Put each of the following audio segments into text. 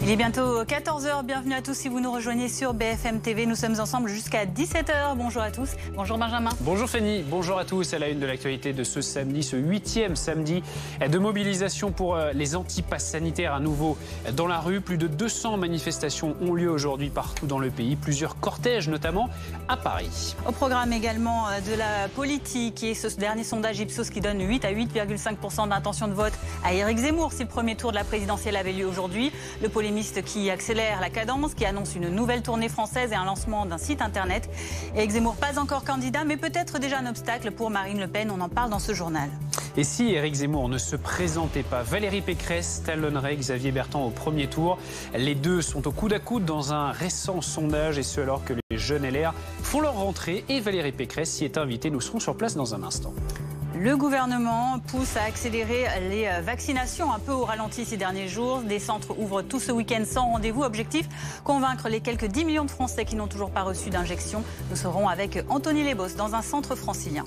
Il est bientôt 14 h, bienvenue à tous si vous nous rejoignez sur BFM TV. Nous sommes ensemble jusqu'à 17 h. Bonjour à tous, bonjour Benjamin. Bonjour Fanny, bonjour à tous. À la une de l'actualité de ce samedi, ce 8e samedi de mobilisation pour les antipasses sanitaires à nouveau dans la rue. Plus de 200 manifestations ont lieu aujourd'hui partout dans le pays, plusieurs cortèges notamment à Paris. Au programme également de la politique et ce dernier sondage Ipsos qui donne 8 à 8,5% d'intention de vote à Éric Zemmour si le premier tour de la présidentielle avait lieu aujourd'hui. Le polémiste qui accélère la cadence, qui annonce une nouvelle tournée française et un lancement d'un site internet. Éric Zemmour, pas encore candidat, mais peut-être déjà un obstacle pour Marine Le Pen. On en parle dans ce journal. Et si Éric Zemmour ne se présentait pas, Valérie Pécresse talonnerait Xavier Bertrand au premier tour. Les deux sont au coude à coude dans un récent sondage, et ce alors que les jeunes LR font leur rentrée. Et Valérie Pécresse y est invitée. Nous serons sur place dans un instant. Le gouvernement pousse à accélérer les vaccinations un peu au ralenti ces derniers jours. Des centres ouvrent tout ce week-end sans rendez-vous. Objectif, convaincre les quelques 10 millions de Français qui n'ont toujours pas reçu d'injection. Nous serons avec Anthony Lebos dans un centre francilien.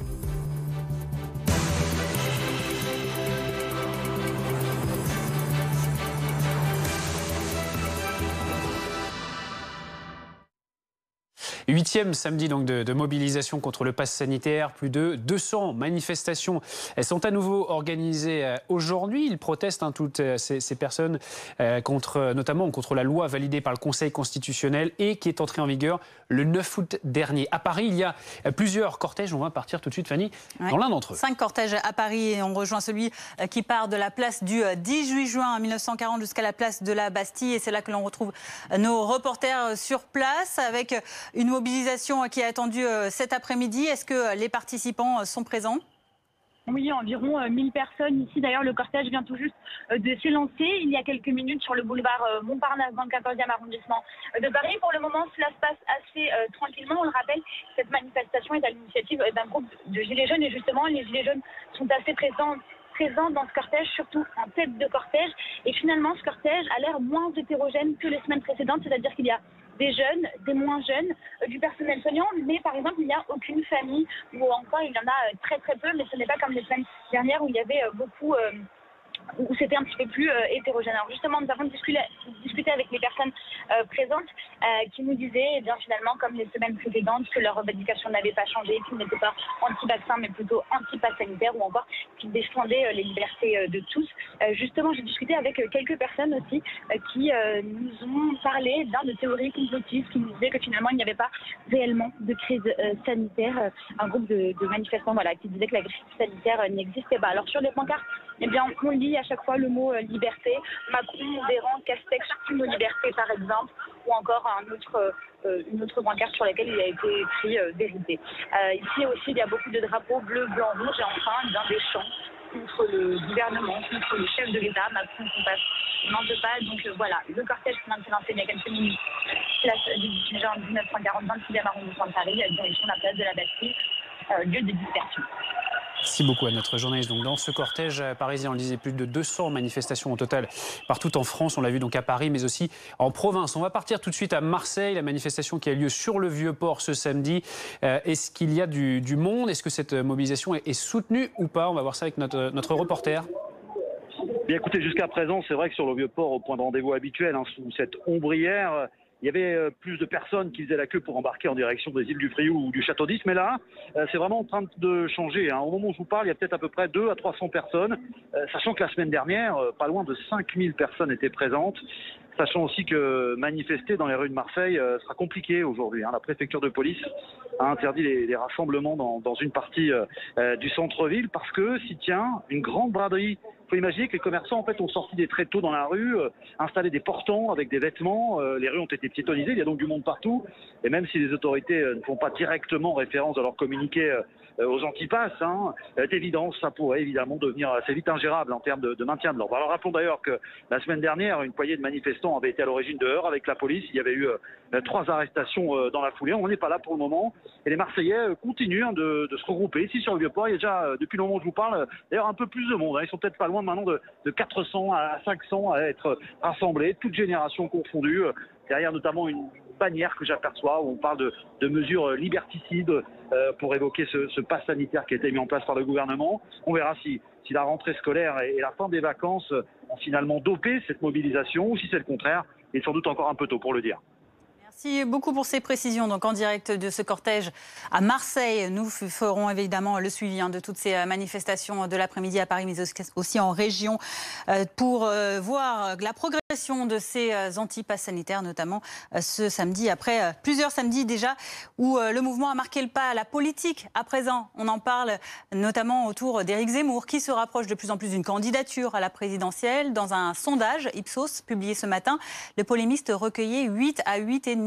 Huitième samedi donc de mobilisation contre le pass sanitaire. Plus de 200 manifestations. Elles sont à nouveau organisées aujourd'hui. Ils protestent toutes ces personnes notamment contre la loi validée par le Conseil constitutionnel et qui est entrée en vigueur le 9 août dernier. À Paris, il y a plusieurs cortèges. On va partir tout de suite, Fanny, dans l'un d'entre eux. 5 cortèges à Paris et on rejoint celui qui part de la place du 18 juin 1940 jusqu'à la place de la Bastille. Et c'est là que l'on retrouve nos reporters sur place avec une mobilisation qui est attendue cet après-midi. Est-ce que les participants sont présents ? Oui, environ 1000 personnes ici. D'ailleurs, le cortège vient tout juste de s'élancer il y a quelques minutes sur le boulevard Montparnasse dans le 14e arrondissement de Paris. Pour le moment, cela se passe assez tranquillement. On le rappelle, cette manifestation est à l'initiative d'un groupe de Gilets jaunes et justement, les Gilets jaunes sont assez présents dans ce cortège, surtout en tête de cortège. Et finalement, ce cortège a l'air moins hétérogène que les semaines précédentes, c'est-à-dire qu'il y a des jeunes, des moins jeunes, du personnel soignant, mais par exemple, il n'y a aucune famille, ou encore il y en a très très peu, mais ce n'est pas comme les semaines dernières où il y avait beaucoup... où c'était un petit peu plus hétérogène. Alors justement, nous avons discuté avec les personnes présentes qui nous disaient, finalement, comme les semaines précédentes, que leur revendication n'avait pas changé, qu'ils n'étaient pas anti-vaccin, mais plutôt anti-pass sanitaire, ou encore qu'ils défendaient les libertés de tous. Justement, j'ai discuté avec quelques personnes aussi qui nous ont parlé de théories complotistes, qui nous disaient que finalement, il n'y avait pas réellement de crise sanitaire. Un groupe de manifestants qui disaient que la crise sanitaire n'existait pas. Alors sur les pancartes, on lit à chaque fois le mot liberté. Macron, Véran, Castex, plus nos libertés par exemple, ou encore une autre pancarte sur laquelle il a été écrit vérité. Ici aussi, il y a beaucoup de drapeaux bleus, blancs, rouges et enfin des chants contre le gouvernement, contre le chef de l'État. Macron n'en veut pas. Donc voilà, le cortège qui vient de s'élancer il y a quelques minutes, place du 18 juin 1940, 26e arrondissement de Paris, à direction de la place de la Bastille, lieu de dispersion. Merci beaucoup à notre journaliste. Donc dans ce cortège parisien, on le disait, plus de 200 manifestations au total partout en France. On l'a vu donc à Paris, mais aussi en province. On va partir tout de suite à Marseille, la manifestation qui a lieu sur le Vieux-Port ce samedi. Est-ce qu'il y a du monde? Est-ce que cette mobilisation est soutenue ou pas? On va voir ça avec notre reporter. Bien écoutez, jusqu'à présent, c'est vrai que sur le Vieux-Port, au point de rendez-vous habituel, sous cette ombrière, il y avait plus de personnes qui faisaient la queue pour embarquer en direction des îles du Frioul ou du Château d'Is. Mais là, c'est vraiment en train de changer. Au moment où je vous parle, il y a peut-être à peu près 200 à 300 personnes. Sachant que la semaine dernière, pas loin de 5000 personnes étaient présentes. Sachant aussi que manifester dans les rues de Marseille sera compliqué aujourd'hui. La préfecture de police a interdit les rassemblements dans une partie du centre-ville parce que s'y tient une grande braderie. Il faut imaginer que les commerçants en fait ont sorti des tréteaux dans la rue, installé des portants avec des vêtements. Les rues ont été piétonnisées, il y a donc du monde partout. Et même si les autorités ne font pas directement référence à leur communiqué aux antipasses, d'évidence, ça pourrait évidemment devenir assez vite ingérable en termes de maintien de l'ordre. Alors rappelons d'ailleurs que la semaine dernière, une poignée de manifestants avait été à l'origine de heurts avec la police. Il y avait eu 3 arrestations dans la foulée. On n'est pas là pour le moment. Et les Marseillais continuent de se regrouper. Ici sur le Vieux-Port, il y a déjà, depuis le moment où je vous parle, d'ailleurs un peu plus de monde. Ils sont peut-être pas loin maintenant de 400 à 500 à être rassemblés, toutes générations confondues. Derrière notamment une bannière que j'aperçois, où on parle de mesures liberticides pour évoquer ce pass sanitaire qui a été mis en place par le gouvernement. On verra si la rentrée scolaire et la fin des vacances ont finalement dopé cette mobilisation, ou si c'est le contraire. Il est sans doute encore un peu tôt pour le dire. Merci beaucoup pour ces précisions. Donc en direct de ce cortège à Marseille, nous ferons évidemment le suivi de toutes ces manifestations de l'après-midi à Paris, mais aussi en région, pour voir la progression de ces anti-passes sanitaires, notamment ce samedi, après plusieurs samedis déjà, où le mouvement a marqué le pas à la politique. À présent, on en parle notamment autour d'Éric Zemmour, qui se rapproche de plus en plus d'une candidature à la présidentielle. Dans un sondage Ipsos publié ce matin, le polémiste recueillait 8 à 8,5%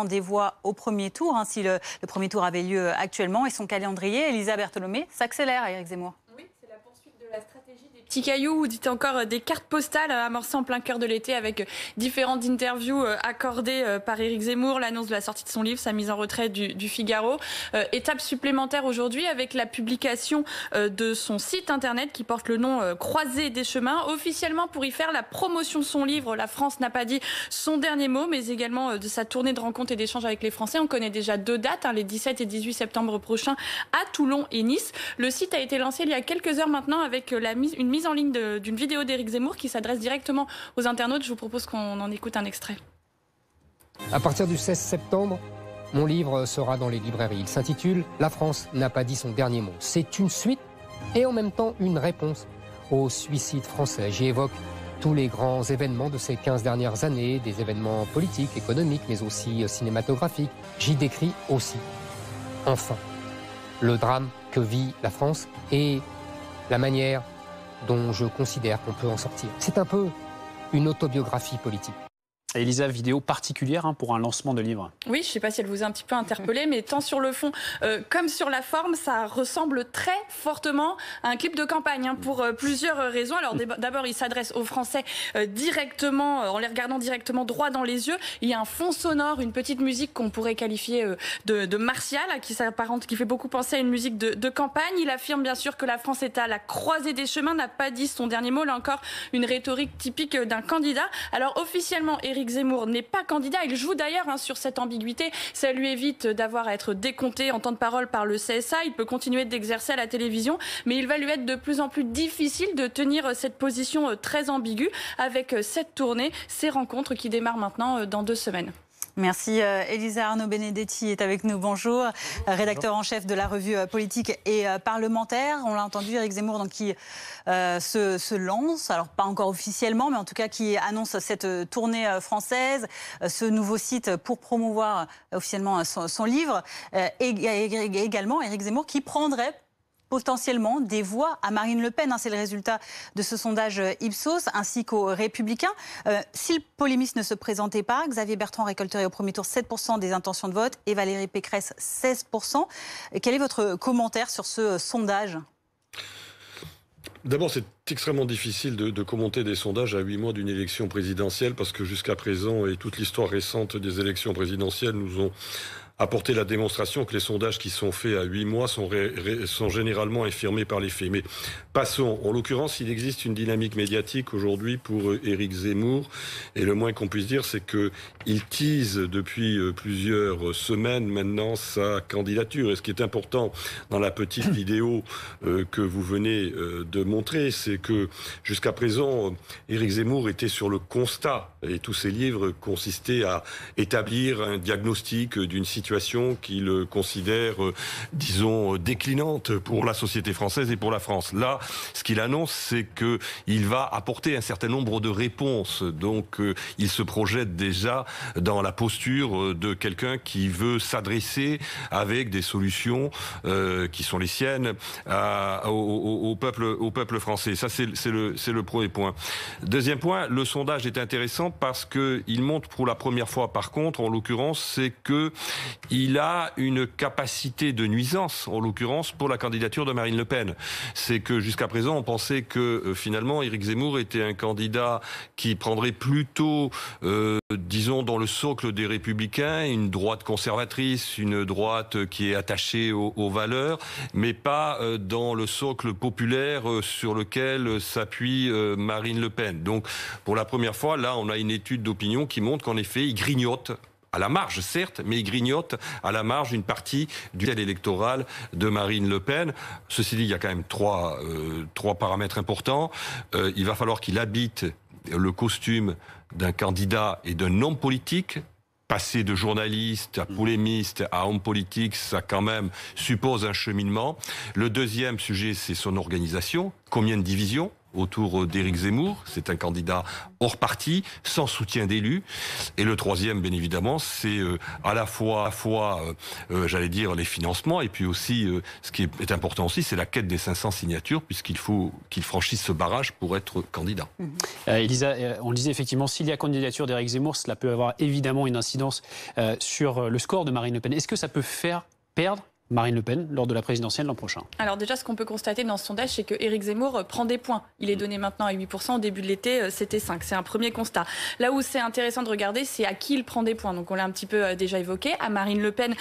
des voix au premier tour, si le premier tour avait lieu actuellement. Et son calendrier, Elisa Bertholomé, s'accélère, Éric Zemmour. Oui, c'est la poursuite de la stratégie des petits cailloux, ou dites encore des cartes postales amorcées en plein cœur de l'été, avec différentes interviews accordées par Éric Zemmour, l'annonce de la sortie de son livre, sa mise en retrait du Figaro. Étape supplémentaire aujourd'hui avec la publication de son site internet qui porte le nom Croisée des chemins, officiellement pour y faire la promotion de son livre La France n'a pas dit son dernier mot, mais également de sa tournée de rencontres et d'échanges avec les Français. On connaît déjà 2 dates, les 17 et 18 septembre prochains à Toulon et Nice. Le site a été lancé il y a quelques heures maintenant avec une mise en ligne d'une vidéo d'Éric Zemmour qui s'adresse directement aux internautes. Je vous propose qu'on en écoute un extrait. À partir du 16 septembre, mon livre sera dans les librairies. Il s'intitule « La France n'a pas dit son dernier mot ». C'est une suite et en même temps une réponse au suicide français. J'y évoque tous les grands événements de ces 15 dernières années, des événements politiques, économiques, mais aussi cinématographiques. J'y décris aussi, enfin, le drame que vit la France et la manière dont je considère qu'on peut en sortir. C'est un peu une autobiographie politique. Elisa, vidéo particulière pour un lancement de livre. Oui, je ne sais pas si elle vous a un petit peu interpellé, mais tant sur le fond comme sur la forme, ça ressemble très fortement à un clip de campagne pour plusieurs raisons. Alors d'abord, il s'adresse aux Français directement, en les regardant directement droit dans les yeux. Il y a un fond sonore, une petite musique qu'on pourrait qualifier de martiale, qui s'apparente, qui fait beaucoup penser à une musique de campagne. Il affirme bien sûr que la France est à la croisée des chemins, n'a pas dit son dernier mot. Là encore, une rhétorique typique d'un candidat. Alors officiellement, Éric Zemmour n'est pas candidat. Il joue d'ailleurs sur cette ambiguïté. Ça lui évite d'avoir à être décompté en temps de parole par le CSA. Il peut continuer d'exercer à la télévision, mais il va lui être de plus en plus difficile de tenir cette position très ambiguë avec cette tournée, ces rencontres qui démarrent maintenant dans 2 semaines. Merci. Elisa Arnaud-Benedetti est avec nous. Bonjour. Rédacteur en chef de la revue politique et parlementaire. On l'a entendu, Éric Zemmour qui se lance, alors pas encore officiellement, mais en tout cas qui annonce cette tournée française, ce nouveau site pour promouvoir officiellement son livre. Et également Éric Zemmour qui prendrait potentiellement des voix à Marine Le Pen. C'est le résultat de ce sondage Ipsos, ainsi qu'aux Républicains. Si le polémiste ne se présentait pas, Xavier Bertrand récolterait au premier tour 7% des intentions de vote et Valérie Pécresse 16%. Quel est votre commentaire sur ce sondage ? D'abord, c'est extrêmement difficile de commenter des sondages à 8 mois d'une élection présidentielle, parce que jusqu'à présent, et toute l'histoire récente des élections présidentielles nous ont apporter la démonstration que les sondages qui sont faits à 8 mois sont généralement infirmés par les faits. Mais passons. En l'occurrence, il existe une dynamique médiatique aujourd'hui pour Éric Zemmour. Et le moins qu'on puisse dire, c'est qu'il tease depuis plusieurs semaines maintenant sa candidature. Et ce qui est important dans la petite vidéo que vous venez de montrer, c'est que jusqu'à présent, Éric Zemmour était sur le constat. Et tous ses livres consistaient à établir un diagnostic d'une situation qu'il considère, disons, déclinante pour la société française et pour la France. Là, ce qu'il annonce, c'est qu'il va apporter un certain nombre de réponses. Donc, il se projette déjà dans la posture de quelqu'un qui veut s'adresser avec des solutions qui sont les siennes au peuple français. Ça, c'est le premier point. Deuxième point, le sondage est intéressant parce qu'il montre pour la première fois, par contre, en l'occurrence, c'est que il a une capacité de nuisance, en l'occurrence, pour la candidature de Marine Le Pen. C'est que jusqu'à présent, on pensait que finalement, Éric Zemmour était un candidat qui prendrait plutôt, disons, dans le socle des Républicains, une droite conservatrice, une droite qui est attachée aux valeurs, mais pas dans le socle populaire sur lequel s'appuie Marine Le Pen. Donc, pour la première fois, là, on a une étude d'opinion qui montre qu'en effet, il grignote à la marge, certes, mais il grignote à la marge une partie du ciel électoral de Marine Le Pen. Ceci dit, il y a quand même trois paramètres importants. Il va falloir qu'il habite le costume d'un candidat et d'un homme politique. Passer de journaliste à polémiste à homme politique, ça quand même suppose un cheminement. Le deuxième sujet, c'est son organisation. Combien de divisions autour d'Éric Zemmour? C'est un candidat hors parti, sans soutien d'élus. Et le troisième, bien évidemment, c'est à la fois j'allais dire, les financements, et puis aussi, ce qui est important aussi, c'est la quête des 500 signatures, puisqu'il faut qu'il franchisse ce barrage pour être candidat. Elisa, on le disait effectivement, s'il y a candidature d'Éric Zemmour, cela peut avoir évidemment une incidence sur le score de Marine Le Pen. Est-ce que ça peut faire perdre Marine Le Pen lors de la présidentielle l'an prochain? Alors déjà, ce qu'on peut constater dans ce sondage, c'est que Éric Zemmour prend des points. Il est donné maintenant à 8%. Au début de l'été, c'était 5%. C'est un premier constat. Là où c'est intéressant de regarder, c'est à qui il prend des points. Donc on l'a un petit peu déjà évoqué. À Marine Le Pen,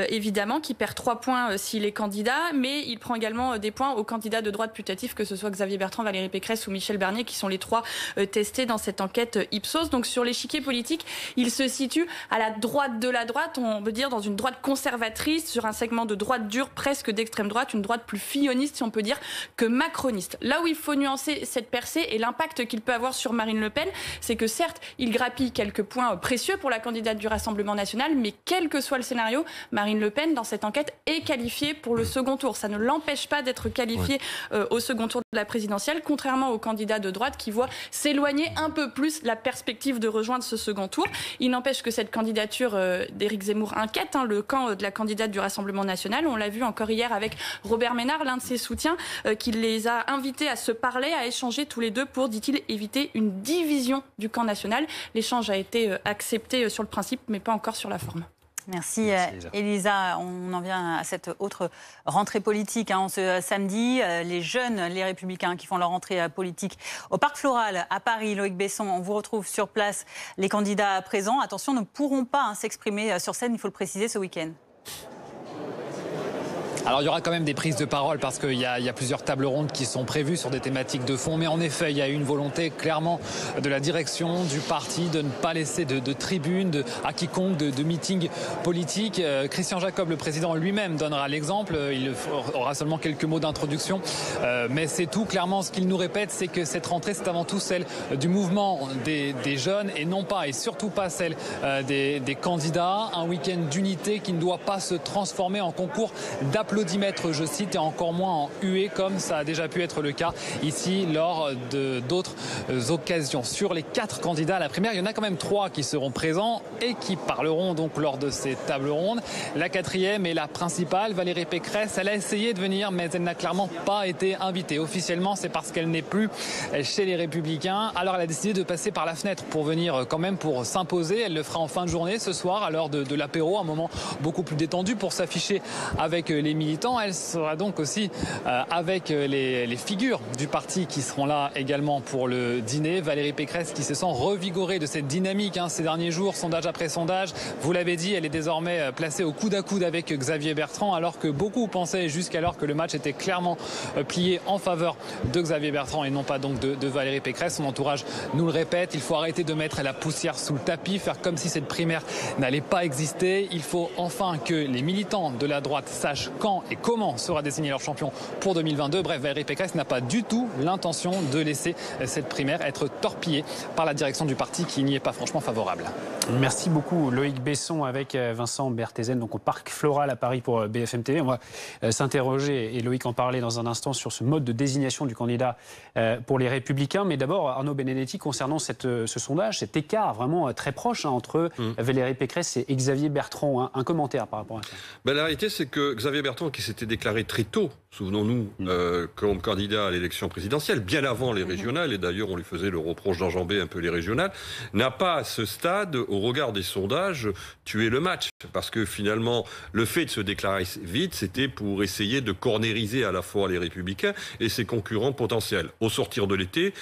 évidemment, qui perd 3 points s'il est candidat. Mais il prend également des points aux candidats de droite putatifs, que ce soit Xavier Bertrand, Valérie Pécresse ou Michel Barnier, qui sont les 3 testés dans cette enquête Ipsos. Donc sur l'échiquier politique, il se situe à la droite de la droite. On peut dire dans une droite conservatrice, sur un segment de droite dure, presque d'extrême droite, une droite plus filloniste, si on peut dire, que macroniste. Là où il faut nuancer cette percée et l'impact qu'il peut avoir sur Marine Le Pen, c'est que certes, il grappille quelques points précieux pour la candidate du Rassemblement national, mais quel que soit le scénario, Marine Le Pen, dans cette enquête, est qualifiée pour le second tour. Ça ne l'empêche pas d'être qualifiée au second tour de la présidentielle, contrairement aux candidats de droite qui voient s'éloigner un peu plus la perspective de rejoindre ce second tour. Il n'empêche que cette candidature d'Éric Zemmour inquiète le camp de la candidate du Rassemblement national. On l'a vu encore hier avec Robert Ménard, l'un de ses soutiens, qui les a invités à se parler, à échanger tous les deux pour, dit-il, éviter une division du camp national. L'échange a été accepté sur le principe, mais pas encore sur la forme. Merci Elisa. On en vient à cette autre rentrée politique. Ce samedi, les jeunes, les Républicains qui font leur rentrée politique au Parc Floral à Paris. Loïc Besson, on vous retrouve sur place. Les candidats présents, attention, ne pourront pas s'exprimer sur scène, il faut le préciser, ce week-end. Alors il y aura quand même des prises de parole parce qu'il y a plusieurs tables rondes qui sont prévues sur des thématiques de fond. Mais en effet, il y a une volonté clairement de la direction du parti de ne pas laisser de tribune à quiconque, de meeting politique. Christian Jacob, le président lui-même, donnera l'exemple. Il aura seulement quelques mots d'introduction. Mais c'est tout. Clairement, ce qu'il nous répète, c'est que cette rentrée, c'est avant tout celle du mouvement des jeunes et non pas, et surtout pas celle des candidats. Un week-end d'unité qui ne doit pas se transformer en concours d'applaudissements, je cite, et encore moins en huée comme ça a déjà pu être le cas ici lors d'autres occasions. Sur les 4 candidats à la primaire, il y en a quand même 3 qui seront présents et qui parleront donc lors de ces tables rondes. La 4e est la principale, Valérie Pécresse. Elle a essayé de venir, mais elle n'a clairement pas été invitée. Officiellement, c'est parce qu'elle n'est plus chez les Républicains. Alors elle a décidé de passer par la fenêtre pour venir quand même pour s'imposer. Elle le fera en fin de journée ce soir à l'heure de l'apéro, un moment beaucoup plus détendu pour s'afficher avec les militants. Elle sera donc aussi avec les figures du parti qui seront là également pour le dîner. Valérie Pécresse qui se sent revigorée de cette dynamique ces derniers jours, sondage après sondage. Vous l'avez dit, elle est désormais placée au coude à coude avec Xavier Bertrand, alors que beaucoup pensaient jusqu'alors que le match était clairement plié en faveur de Xavier Bertrand et non pas donc de Valérie Pécresse. Son entourage nous le répète, il faut arrêter de mettre la poussière sous le tapis, faire comme si cette primaire n'allait pas exister. Il faut enfin que les militants de la droite sachent quand et comment sera désigné leur champion pour 2022. Bref, Valérie Pécresse n'a pas du tout l'intention de laisser cette primaire être torpillée par la direction du parti qui n'y est pas franchement favorable. Merci beaucoup Loïc Besson avec Vincent Berthezen, donc au Parc Floral à Paris pour BFM TV. On va s'interroger, et Loïc en parlait dans un instant, sur ce mode de désignation du candidat pour les Républicains. Mais d'abord, Arnaud Benedetti, concernant ce sondage, cet écart vraiment très proche entre Valérie Pécresse et Xavier Bertrand. Un commentaire par rapport à ça. La réalité, c'est que Xavier Bertrand, qui s'était déclaré très tôt, souvenons-nous, comme candidat à l'élection présidentielle, bien avant les régionales, et d'ailleurs on lui faisait le reproche d'enjamber un peu les régionales, n'a pas à ce stade, au regard des sondages, tué le match. Parce que finalement, le fait de se déclarer vite, c'était pour essayer de cornériser à la fois les Républicains et ses concurrents potentiels. Au sortir de l'été,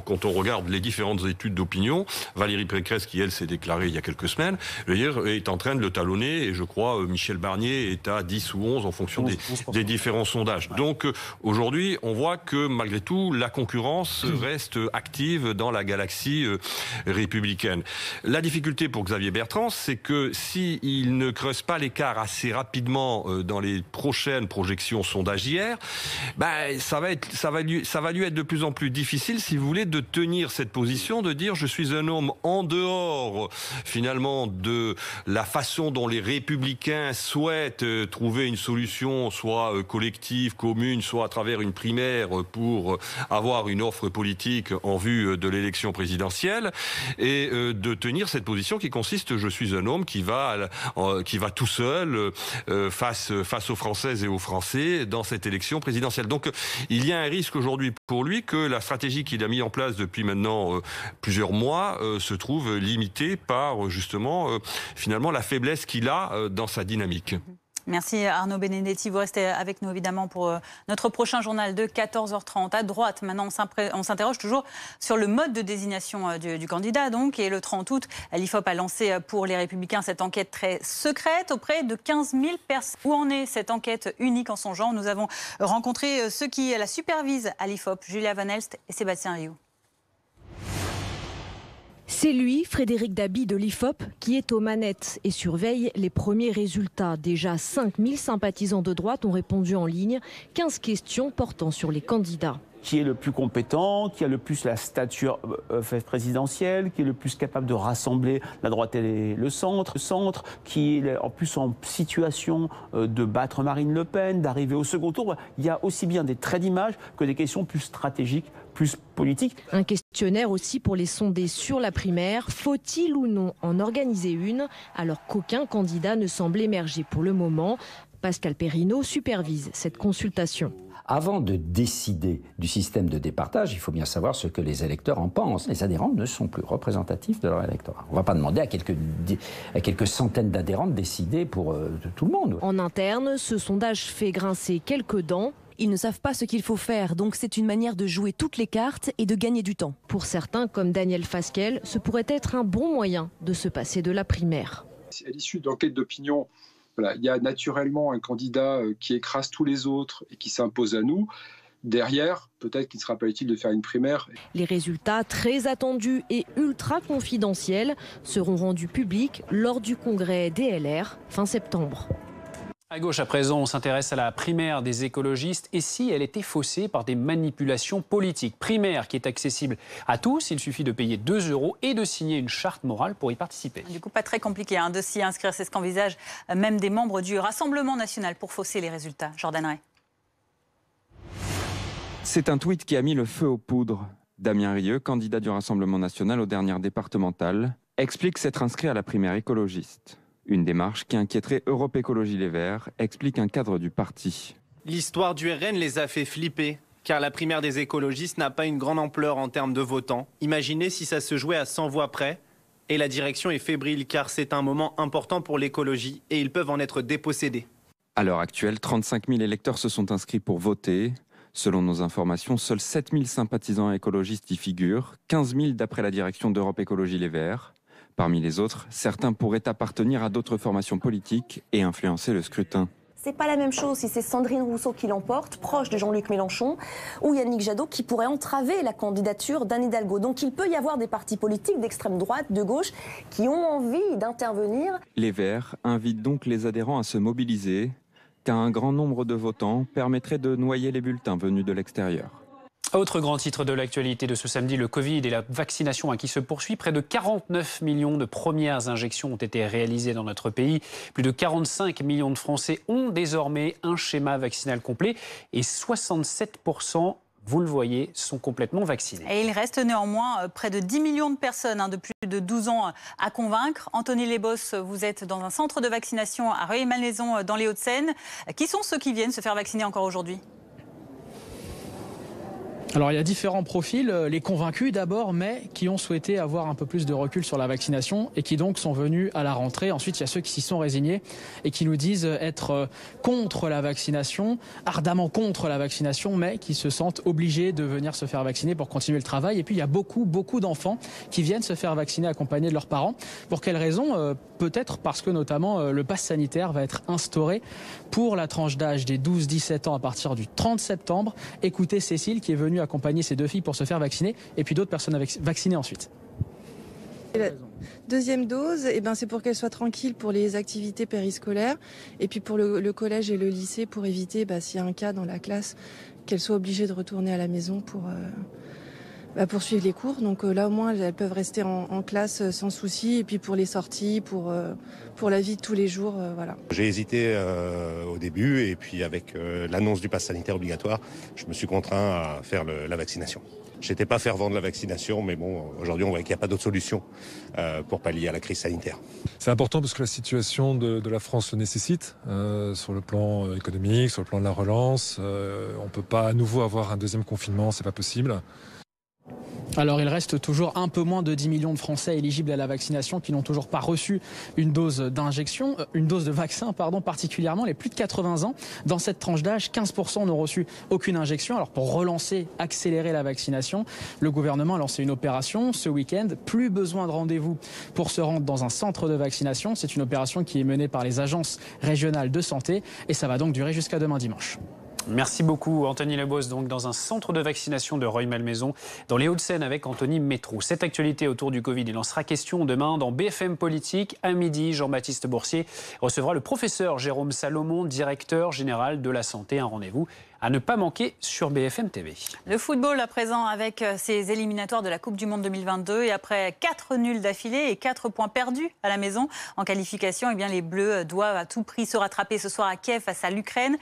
quand on regarde les différentes études d'opinion, Valérie Pécresse, qui elle s'est déclarée il y a quelques semaines, est en train de le talonner, et je crois Michel Barnier est à 10 ou en fonction des différents sondages. Donc aujourd'hui, on voit que malgré tout, la concurrence reste active dans la galaxie républicaine. La difficulté pour Xavier Bertrand, c'est que s'il ne creuse pas l'écart assez rapidement dans les prochaines projections sondagières, ça va lui être de plus en plus difficile, si vous voulez, de tenir cette position, de dire je suis un homme en dehors finalement de la façon dont les républicains souhaitent trouver une solution, soit collective, commune, soit à travers une primaire pour avoir une offre politique en vue de l'élection présidentielle, et de tenir cette position qui consiste je suis un homme qui va tout seul face aux Françaises et aux Français dans cette élection présidentielle. Donc il y a un risque aujourd'hui pour lui que la stratégie qu'il a mise en place depuis maintenant plusieurs mois se trouve limitée par justement finalement la faiblesse qu'il a dans sa dynamique. Merci Arnaud Benedetti. Vous restez avec nous évidemment pour notre prochain journal de 14h30. À droite, maintenant, on s'interroge toujours sur le mode de désignation du candidat. Donc, et le 30 août, l'IFOP a lancé pour les Républicains cette enquête très secrète auprès de 15 000 personnes. Où en est cette enquête unique en son genre? Nous avons rencontré ceux qui la supervisent à l'IFOP, Julia Van Elst et Sébastien Rioux. C'est lui, Frédéric Dabi de l'IFOP, qui est aux manettes et surveille les premiers résultats. Déjà 5000 sympathisants de droite ont répondu en ligne, 15 questions portant sur les candidats. Qui est le plus compétent, qui a le plus la stature présidentielle, qui est le plus capable de rassembler la droite et le centre, qui est en plus en situation de battre Marine Le Pen, d'arriver au second tour. Il y a aussi bien des traits d'image que des questions plus stratégiques, plus politiques. Un questionnaire aussi pour les sondés sur la primaire. Faut-il ou non en organiser une, alors qu'aucun candidat ne semble émerger pour le moment? Pascal Perrineau supervise cette consultation. Avant de décider du système de départage, il faut bien savoir ce que les électeurs en pensent. Les adhérents ne sont plus représentatifs de leur électorat. On ne va pas demander à quelques centaines d'adhérents de décider pour tout le monde. En interne, ce sondage fait grincer quelques dents. Ils ne savent pas ce qu'il faut faire, donc c'est une manière de jouer toutes les cartes et de gagner du temps. Pour certains, comme Daniel Fasquelle, ce pourrait être un bon moyen de se passer de la primaire. À l'issue d'enquêtes d'opinion, voilà, il y a naturellement un candidat qui écrase tous les autres et qui s'impose à nous. Derrière, peut-être qu'il ne sera pas utile de faire une primaire. Les résultats, très attendus et ultra confidentiels, seront rendus publics lors du congrès DLR fin septembre. À gauche, à présent, on s'intéresse à la primaire des écologistes. Et si elle était faussée par des manipulations politiques? Primaire qui est accessible à tous. Il suffit de payer 2 € et de signer une charte morale pour y participer. Du coup, pas très compliqué de s'y inscrire. C'est ce qu'envisagent même des membres du Rassemblement national pour fausser les résultats. Jordan Ray. C'est un tweet qui a mis le feu aux poudres. Damien Rieu, candidat du Rassemblement national aux dernières départementales, explique s'être inscrit à la primaire écologiste. Une démarche qui inquiéterait Europe Écologie Les Verts, explique un cadre du parti. L'histoire du RN les a fait flipper, car la primaire des écologistes n'a pas une grande ampleur en termes de votants. Imaginez si ça se jouait à 100 voix près. Et la direction est fébrile, car c'est un moment important pour l'écologie et ils peuvent en être dépossédés. À l'heure actuelle, 35 000 électeurs se sont inscrits pour voter. Selon nos informations, seuls 7 000 sympathisants écologistes y figurent, 15 000 d'après la direction d'Europe Écologie Les Verts. Parmi les autres, certains pourraient appartenir à d'autres formations politiques et influencer le scrutin. C'est pas la même chose si c'est Sandrine Rousseau qui l'emporte, proche de Jean-Luc Mélenchon, ou Yannick Jadot qui pourrait entraver la candidature d'Anne Hidalgo. Donc il peut y avoir des partis politiques d'extrême droite, de gauche, qui ont envie d'intervenir. Les Verts invitent donc les adhérents à se mobiliser, car un grand nombre de votants permettrait de noyer les bulletins venus de l'extérieur. Autre grand titre de l'actualité de ce samedi, le Covid et la vaccination qui se poursuit. Près de 49 millions de premières injections ont été réalisées dans notre pays. Plus de 45 millions de Français ont désormais un schéma vaccinal complet et 67%, vous le voyez, sont complètement vaccinés. Et il reste néanmoins près de 10 millions de personnes de plus de 12 ans à convaincre. Anthony Lesbos, vous êtes dans un centre de vaccination à Rueil-Malmaison dans les Hauts-de-Seine. Qui sont ceux qui viennent se faire vacciner encore aujourd'hui ? Alors il y a différents profils, les convaincus d'abord, mais qui ont souhaité avoir un peu plus de recul sur la vaccination et qui donc sont venus à la rentrée. Ensuite, il y a ceux qui s'y sont résignés et qui nous disent être contre la vaccination, ardemment contre la vaccination, mais qui se sentent obligés de venir se faire vacciner pour continuer le travail. Et puis il y a beaucoup d'enfants qui viennent se faire vacciner accompagnés de leurs parents. Pour quelles raisons ? Peut-être parce que notamment le pass sanitaire va être instauré pour la tranche d'âge des 12-17 ans à partir du 30 septembre. Écoutez Cécile qui est venue accompagner ses 2 filles pour se faire vacciner et puis d'autres personnes vaccinées ensuite. La deuxième dose, c'est pour qu'elle soit tranquille pour les activités périscolaires et puis pour le collège et le lycée pour éviter, s'il y a un cas dans la classe, qu'elles soient obligées de retourner à la maison pour suivre les cours. Donc là au moins elles peuvent rester en classe sans souci et puis pour les sorties, pour la vie de tous les jours, voilà. J'ai hésité au début et puis avec l'annonce du pass sanitaire obligatoire, je me suis contraint à faire la vaccination. J'étais pas fervent de la vaccination, mais bon, aujourd'hui on voit qu'il n'y a pas d'autre solution pour pallier à la crise sanitaire. C'est important parce que la situation de la France le nécessite, sur le plan économique, sur le plan de la relance. On peut pas à nouveau avoir un deuxième confinement, c'est pas possible. Alors il reste toujours un peu moins de 10 millions de Français éligibles à la vaccination qui n'ont toujours pas reçu une dose de vaccin, particulièrement les plus de 80 ans. Dans cette tranche d'âge, 15% n'ont reçu aucune injection. Alors pour relancer, accélérer la vaccination, le gouvernement a lancé une opération ce week-end. Plus besoin de rendez-vous pour se rendre dans un centre de vaccination. C'est une opération qui est menée par les agences régionales de santé et ça va donc durer jusqu'à demain dimanche. Merci beaucoup Anthony Lebos, donc dans un centre de vaccination de Rueil-Malmaison dans les Hauts-de-Seine avec Anthony Métrou. Cette actualité autour du Covid, il en sera question demain dans BFM Politique. À midi, Jean-Baptiste Boursier recevra le professeur Jérôme Salomon, directeur général de la santé. Un rendez-vous à ne pas manquer sur BFM TV. Le football à présent avec ces éliminatoires de la Coupe du Monde 2022 et après 4 nuls d'affilée et 4 points perdus à la maison en qualification, les Bleus doivent à tout prix se rattraper ce soir à Kiev face à l'Ukraine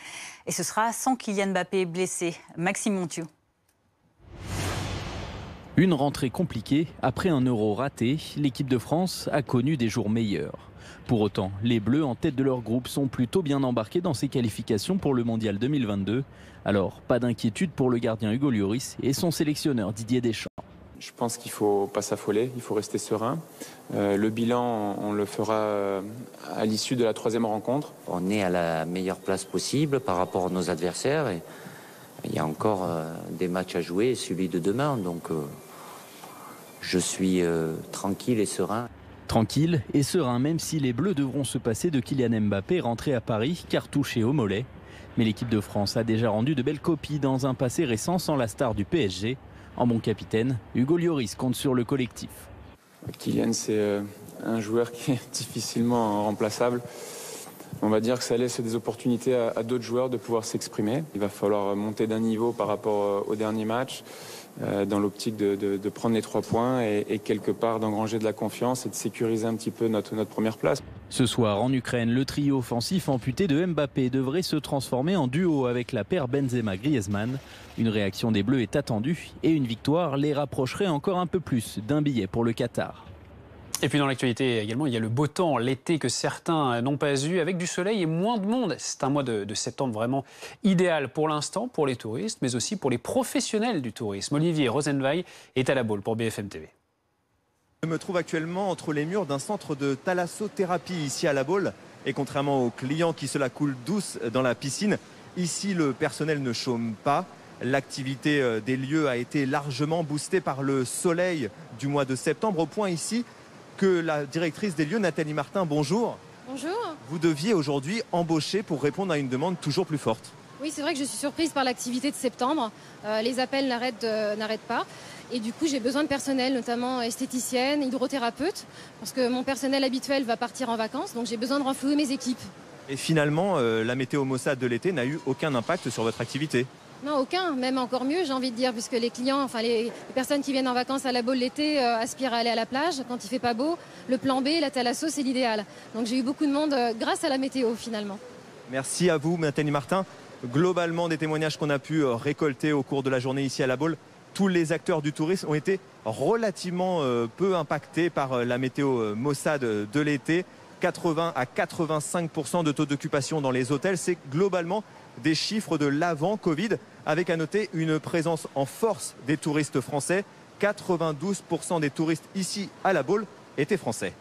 et ce sera sans Kylian Mbappé blessé. Maxime Montieu. Une rentrée compliquée. Après un Euro raté, l'équipe de France a connu des jours meilleurs. Pour autant, les Bleus en tête de leur groupe sont plutôt bien embarqués dans ces qualifications pour le Mondial 2022. Alors, pas d'inquiétude pour le gardien Hugo Lloris et son sélectionneur Didier Deschamps. Je pense qu'il ne faut pas s'affoler, il faut rester serein. Le bilan, on le fera à l'issue de la 3e rencontre. On est à la meilleure place possible par rapport à nos adversaires. Et il y a encore des matchs à jouer, celui de demain. Donc, je suis tranquille et serein. Tranquille et serein, même si les Bleus devront se passer de Kylian Mbappé rentré à Paris, car touché au mollet. Mais l'équipe de France a déjà rendu de belles copies dans un passé récent sans la star du PSG. En bon capitaine, Hugo Lloris compte sur le collectif. Kylian, c'est un joueur qui est difficilement remplaçable. On va dire que ça laisse des opportunités à d'autres joueurs de pouvoir s'exprimer. Il va falloir monter d'un niveau par rapport au dernier match, dans l'optique de prendre les 3 points et quelque part d'engranger de la confiance et de sécuriser un petit peu notre première place. Ce soir en Ukraine, le trio offensif amputé de Mbappé devrait se transformer en duo avec la paire Benzema-Griezmann. Une réaction des Bleus est attendue et une victoire les rapprocherait encore un peu plus d'un billet pour le Qatar. Et puis dans l'actualité également, il y a le beau temps, l'été que certains n'ont pas eu, avec du soleil et moins de monde. C'est un mois de septembre vraiment idéal pour l'instant, pour les touristes, mais aussi pour les professionnels du tourisme. Olivier Rosenweil est à la Baule pour BFM TV. Je me trouve actuellement entre les murs d'un centre de thalassothérapie ici à la Baule. Et contrairement aux clients qui se la coulent douce dans la piscine, ici le personnel ne chôme pas. L'activité des lieux a été largement boostée par le soleil du mois de septembre, au point ici que la directrice des lieux, Nathalie Martin, bonjour. Bonjour. Vous deviez aujourd'hui embaucher pour répondre à une demande toujours plus forte. Oui, c'est vrai que je suis surprise par l'activité de septembre. Les appels n'arrêtent pas. Et du coup, j'ai besoin de personnel, notamment esthéticienne, hydrothérapeute, parce que mon personnel habituel va partir en vacances, donc j'ai besoin de renflouer mes équipes. Et finalement, la météo maussade de l'été n'a eu aucun impact sur votre activité? Non, aucun, même encore mieux, j'ai envie de dire, puisque les clients, les personnes qui viennent en vacances à la Baule l'été aspirent à aller à la plage. Quand il fait pas beau, le plan B, la thalasso, c'est l'idéal. Donc j'ai eu beaucoup de monde grâce à la météo finalement. Merci à vous, Nathalie Martin. Globalement, des témoignages qu'on a pu récolter au cours de la journée ici à la Baule, tous les acteurs du tourisme ont été relativement peu impactés par la météo maussade de l'été. 80 à 85% de taux d'occupation dans les hôtels. C'est globalement des chiffres de l'avant-Covid, avec à noter une présence en force des touristes français. 92% des touristes ici à La Baule étaient français.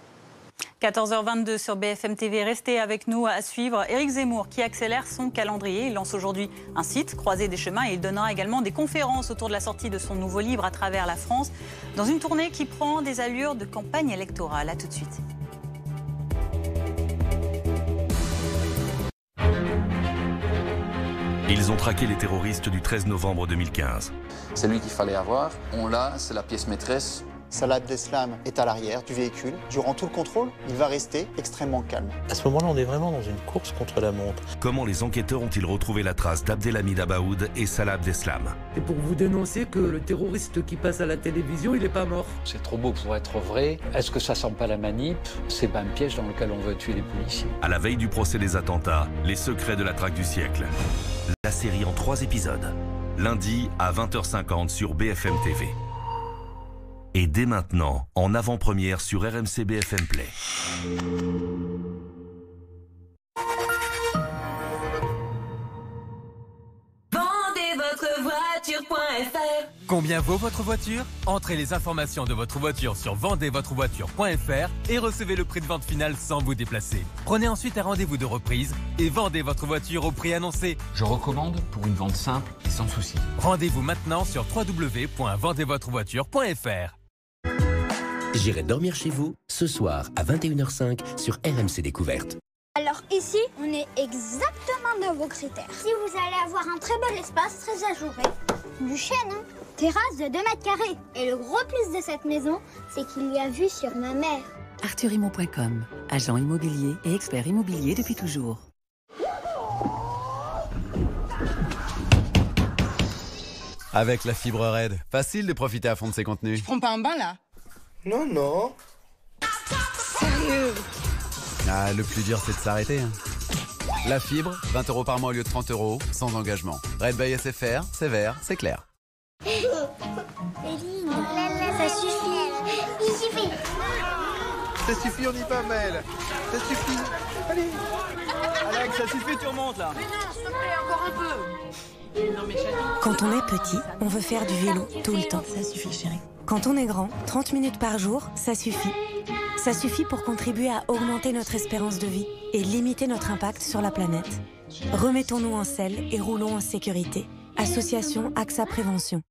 14h22 sur BFM TV. Restez avec nous à suivre Éric Zemmour qui accélère son calendrier. Il lance aujourd'hui un site, Croisée des chemins, et il donnera également des conférences autour de la sortie de son nouveau livre à travers la France, dans une tournée qui prend des allures de campagne électorale. A tout de suite. Ils ont traqué les terroristes du 13 novembre 2015. C'est lui qu'il fallait avoir. On l'a, c'est la pièce maîtresse. Salah Abdeslam est à l'arrière du véhicule. Durant tout le contrôle, il va rester extrêmement calme. À ce moment-là, on est vraiment dans une course contre la montre. Comment les enquêteurs ont-ils retrouvé la trace d'Abdelhamid Abaoud et Salah Abdeslam? C'est pour vous dénoncer que le terroriste qui passe à la télévision, il n'est pas mort. C'est trop beau pour être vrai. Est-ce que ça sent pas la manip? C'est pas un piège dans lequel on veut tuer les policiers. À la veille du procès des attentats, les secrets de la traque du siècle. La série en 3 épisodes. Lundi à 20h50 sur BFM TV. Et dès maintenant, en avant-première sur RMC BFM Play. Vendezvotrevoiture.fr. Combien vaut votre voiture? Entrez les informations de votre voiture sur vendezvotrevoiture.fr et recevez le prix de vente final sans vous déplacer. Prenez ensuite un rendez-vous de reprise et vendez votre voiture au prix annoncé. Je recommande pour une vente simple et sans souci. Rendez-vous maintenant sur www.vendezvotrevoiture.fr. J'irai dormir chez vous ce soir à 21h05 sur RMC Découverte. Alors ici, on est exactement dans vos critères. Si vous allez avoir un très bel espace, très ajouré, du chêne, hein, terrasse de 2 mètres carrés. Et le gros plus de cette maison, c'est qu'il y a vue sur ma mère. ArthurImmo.com, agent immobilier et expert immobilier depuis toujours. Avec la fibre Red, facile de profiter à fond de ses contenus. Je prends pas un bain là? Non, non. Sérieux? Ah, le plus dur, c'est de s'arrêter. Hein. La fibre, 20 € par mois au lieu de 30 €, sans engagement. Red by SFR, c'est vert, c'est clair. Ça suffit. Il suffit. Ça suffit, on y va, Mel. Ça suffit. Allez. Alex, ça suffit, tu remontes là. Mais non, s'il te plaît, encore un peu. Quand on est petit, on veut faire du vélo tout le temps. Ça suffit, chérie. Quand on est grand, 30 minutes par jour, ça suffit. Ça suffit pour contribuer à augmenter notre espérance de vie et limiter notre impact sur la planète. Remettons-nous en selle et roulons en sécurité. Association AXA Prévention.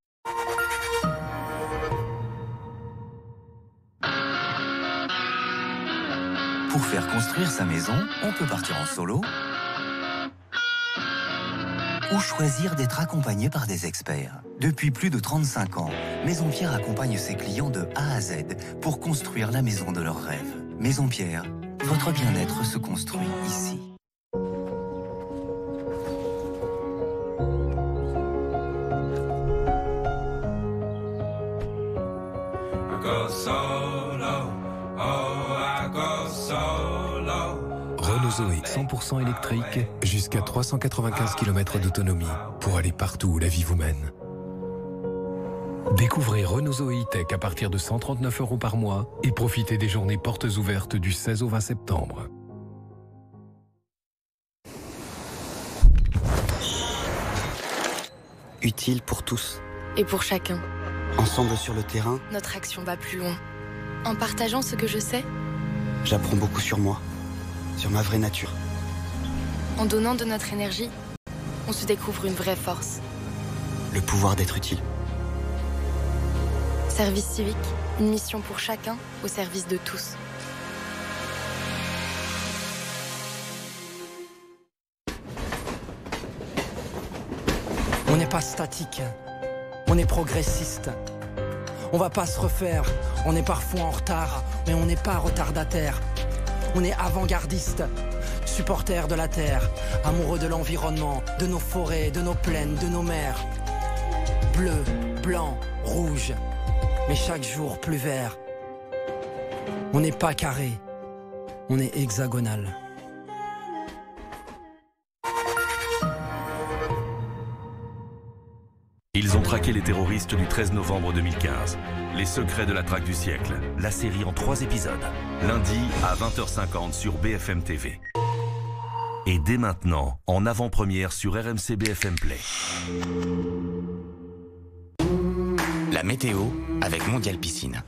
Pour faire construire sa maison, on peut partir en solo ou choisir d'être accompagné par des experts. Depuis plus de 35 ans, Maison Pierre accompagne ses clients de A à Z pour construire la maison de leurs rêves. Maison Pierre, votre bien-être se construit ici. Renault Zoé 100% électrique, jusqu'à 395 km d'autonomie pour aller partout où la vie vous mène. Découvrez Renault Zoé E-Tech à partir de 139 € par mois et profitez des journées portes ouvertes du 16 au 20 septembre. Utile pour tous. Et pour chacun. Ensemble sur le terrain, Notre action va plus loin. En partageant ce que je sais, j'apprends beaucoup sur moi, sur ma vraie nature. en donnant de notre énergie, on se découvre une vraie force. Le pouvoir d'être utile. Service civique, une mission pour chacun au service de tous. On n'est pas statique, on est progressiste. On va pas se refaire, on est parfois en retard, mais on n'est pas retardataire. On est avant-gardiste, supporter de la terre, amoureux de l'environnement, de nos forêts, de nos plaines, de nos mers. Bleu, blanc, rouge, mais chaque jour plus vert. On n'est pas carré, on est hexagonal. Ils Ils ont traqué les terroristes du 13 novembre 2015. Les secrets de la traque du siècle. La série en 3 épisodes. Lundi à 20h50 sur BFM TV. Et dès maintenant, en avant-première sur RMC BFM Play. La météo avec Mondial Piscine.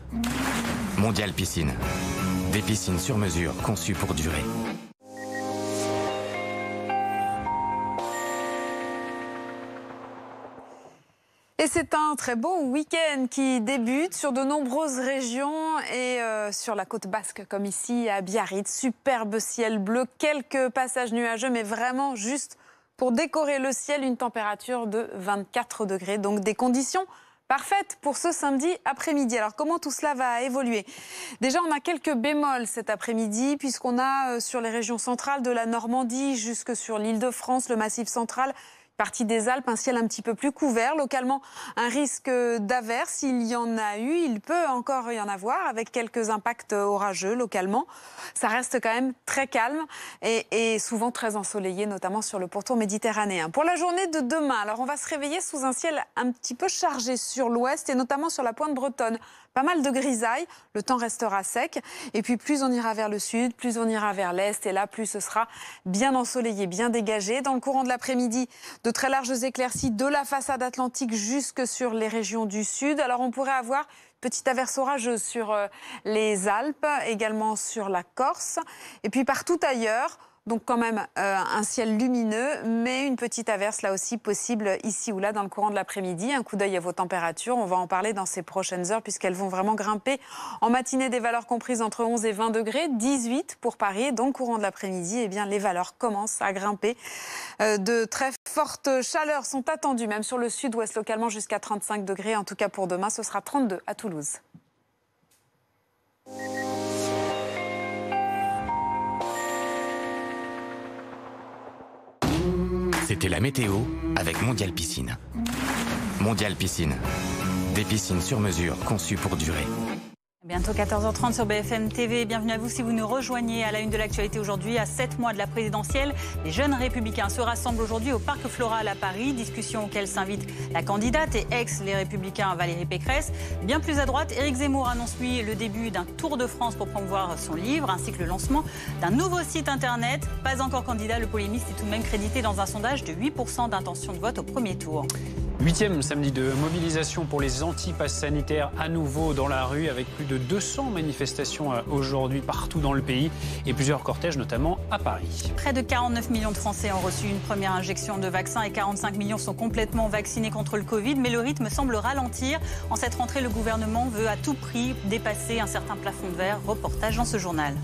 Mondial Piscine. Des piscines sur mesure conçues pour durer. Et c'est un très beau week-end qui débute sur de nombreuses régions et sur la côte basque comme ici à Biarritz. Superbe ciel bleu, quelques passages nuageux mais vraiment juste pour décorer le ciel, une température de 24 degrés. Donc des conditions parfaites pour ce samedi après-midi. Alors comment tout cela va évoluer? Déjà on a quelques bémols cet après-midi puisqu'on a sur les régions centrales de la Normandie jusque sur l'Île-de-France, le Massif central, partie des Alpes, un ciel un petit peu plus couvert. Localement, un risque d'averse, il y en a eu, il peut encore y en avoir, avec quelques impacts orageux localement. Ça reste quand même très calme et souvent très ensoleillé, notamment sur le pourtour méditerranéen. Pour la journée de demain, alors on va se réveiller sous un ciel un petit peu chargé sur l'ouest et notamment sur la pointe bretonne. Pas mal de grisailles, le temps restera sec. Et puis plus on ira vers le sud, plus on ira vers l'est. Et là, plus ce sera bien ensoleillé, bien dégagé. Dans le courant de l'après-midi, de très larges éclaircies de la façade atlantique jusque sur les régions du sud. Alors on pourrait avoir petite averse orageuse sur les Alpes, également sur la Corse. Et puis partout ailleurs. Donc quand même un ciel lumineux, mais une petite averse là aussi possible ici ou là dans le courant de l'après-midi. Un coup d'œil à vos températures, on va en parler dans ces prochaines heures puisqu'elles vont vraiment grimper. En matinée, des valeurs comprises entre 11 et 20 degrés, 18 pour Paris. Et dans le courant de l'après-midi, eh bien, les valeurs commencent à grimper. De très fortes chaleurs sont attendues, même sur le sud-ouest localement jusqu'à 35 degrés. En tout cas pour demain, ce sera 32 à Toulouse. C'était la météo avec Mondial Piscine. Mondial Piscine. Des piscines sur mesure conçues pour durer. Bientôt 14h30 sur BFM TV. Bienvenue à vous si vous nous rejoignez à la une de l'actualité aujourd'hui. À 7 mois de la présidentielle, les jeunes républicains se rassemblent aujourd'hui au Parc Floral à Paris. Discussion auquel s'invite la candidate et les Républicains Valérie Pécresse. Bien plus à droite, Éric Zemmour annonce lui le début d'un tour de France pour promouvoir son livre ainsi que le lancement d'un nouveau site internet. Pas encore candidat, le polémiste est tout de même crédité dans un sondage de 8% d'intention de vote au premier tour. 8e samedi de mobilisation pour les anti-passes sanitaires à nouveau dans la rue avec plus de 200 manifestations aujourd'hui partout dans le pays et plusieurs cortèges notamment à Paris. Près de 49 millions de Français ont reçu une première injection de vaccin et 45 millions sont complètement vaccinés contre le Covid. Mais le rythme semble ralentir. En cette rentrée, le gouvernement veut à tout prix dépasser un certain plafond de verre. Reportage dans ce journal.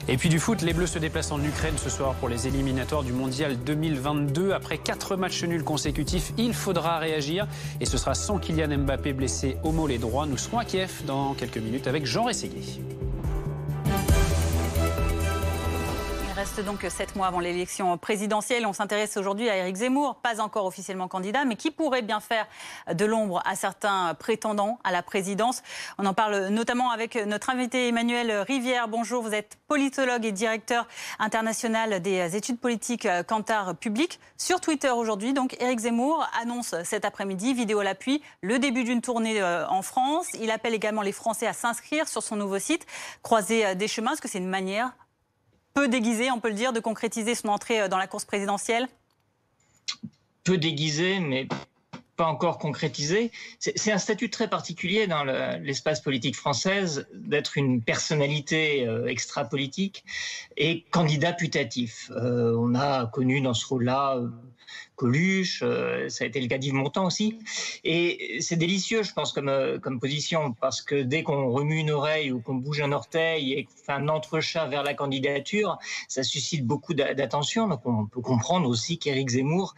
Et puis du foot, les Bleus se déplacent en Ukraine ce soir pour les éliminatoires du Mondial 2022. Après 4 matchs nuls consécutifs, il faudra réagir. Et ce sera sans Kylian Mbappé blessé au mollet droit. Nous serons à Kiev dans quelques minutes avec Jean Rességuier. Il reste donc 7 mois avant l'élection présidentielle. On s'intéresse aujourd'hui à Éric Zemmour, pas encore officiellement candidat, mais qui pourrait bien faire de l'ombre à certains prétendants à la présidence. On en parle notamment avec notre invité Emmanuel Rivière. Bonjour, vous êtes politologue et directeur international des études politiques Kantar Public. Sur Twitter aujourd'hui, donc Éric Zemmour annonce cet après-midi, vidéo à l'appui, le début d'une tournée en France. Il appelle également les Français à s'inscrire sur son nouveau site, Croiser des chemins. Est-ce que c'est une manière peu déguisé, on peut le dire, de concrétiser son entrée dans la course présidentielle? Peu déguisé, mais pas encore concrétisé. C'est un statut très particulier dans l'espace politique française d'être une personnalité extra-politique et candidat putatif. On a connu dans ce rôle-là Coluche, ça a été le cas d'Yves Montand aussi. Et c'est délicieux, je pense, comme position, parce que dès qu'on remue une oreille ou qu'on bouge un orteil et qu'on fait un entrechat vers la candidature, ça suscite beaucoup d'attention. Donc on peut comprendre aussi qu'Éric Zemmour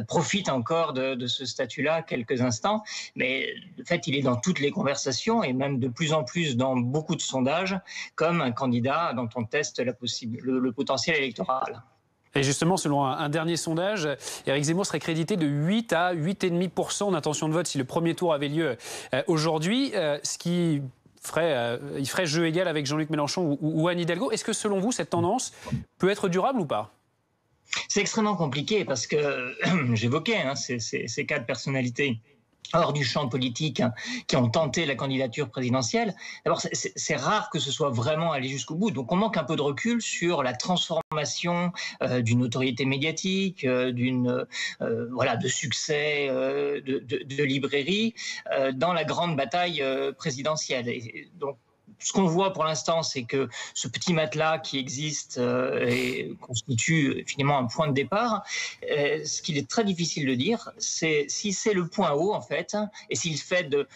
profite encore de ce statut-là quelques instants. Mais de fait, il est dans toutes les conversations et même de plus en plus dans beaucoup de sondages comme un candidat dont on teste le potentiel électoral. Et justement, selon un dernier sondage, Éric Zemmour serait crédité de 8 à 8,5% d'intention de vote si le premier tour avait lieu aujourd'hui, ce qui il ferait jeu égal avec Jean-Luc Mélenchon ou Anne Hidalgo. Est-ce que selon vous, cette tendance peut être durable ou pas ? C'est extrêmement compliqué parce que j'évoquais ces cas de personnalité hors du champ politique qui ont tenté la candidature présidentielle. D'abord, c'est rare que ce soit vraiment allé jusqu'au bout. Donc on manque un peu de recul sur la transformation d'une autorité médiatique, de succès de librairie dans la grande bataille présidentielle. Et donc, ce qu'on voit pour l'instant, c'est que ce petit matelas qui existe constitue finalement un point de départ. Ce qu'il est très difficile de dire, c'est si c'est le point haut, en fait, et si le fait de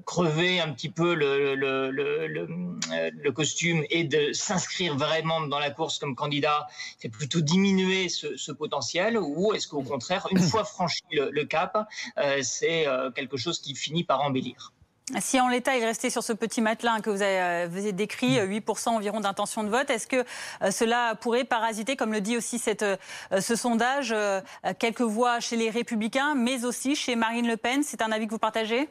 crever un petit peu le costume et de s'inscrire vraiment dans la course comme candidat, fait plutôt diminuer ce potentiel, ou est-ce qu'au contraire, une fois franchi le cap, c'est quelque chose qui finit par embellir? Si en l'état il restait sur ce petit matelas que vous avez décrit, 8% environ d'intention de vote, est-ce que cela pourrait parasiter, comme le dit aussi ce sondage, quelques voix chez les Républicains, mais aussi chez Marine Le Pen? C'est un avis que vous partagez?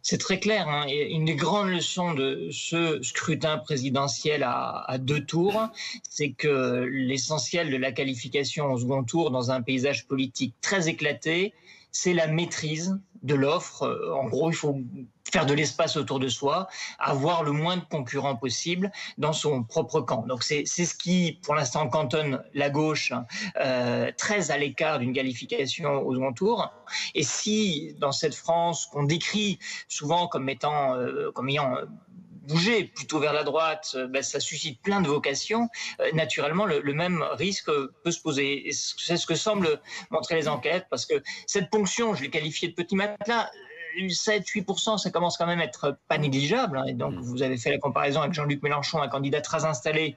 C'est très clair. Une des grandes leçons de ce scrutin présidentiel à 2 tours, c'est que l'essentiel de la qualification au second tour dans un paysage politique très éclaté, c'est la maîtrise de l'offre. En gros, il faut faire de l'espace autour de soi, avoir le moins de concurrents possible dans son propre camp. Donc c'est ce qui, pour l'instant, cantonne la gauche très à l'écart d'une qualification au second tour. Et si, dans cette France qu'on décrit souvent comme ayant bouger plutôt vers la droite, ça suscite plein de vocations. Naturellement, le même risque peut se poser. Et c'est ce que semblent montrer les enquêtes, parce que cette ponction, je l'ai qualifiée de petit matelas, 7-8%, ça commence quand même à être pas négligeable. Et donc, vous avez fait la comparaison avec Jean-Luc Mélenchon, un candidat très installé,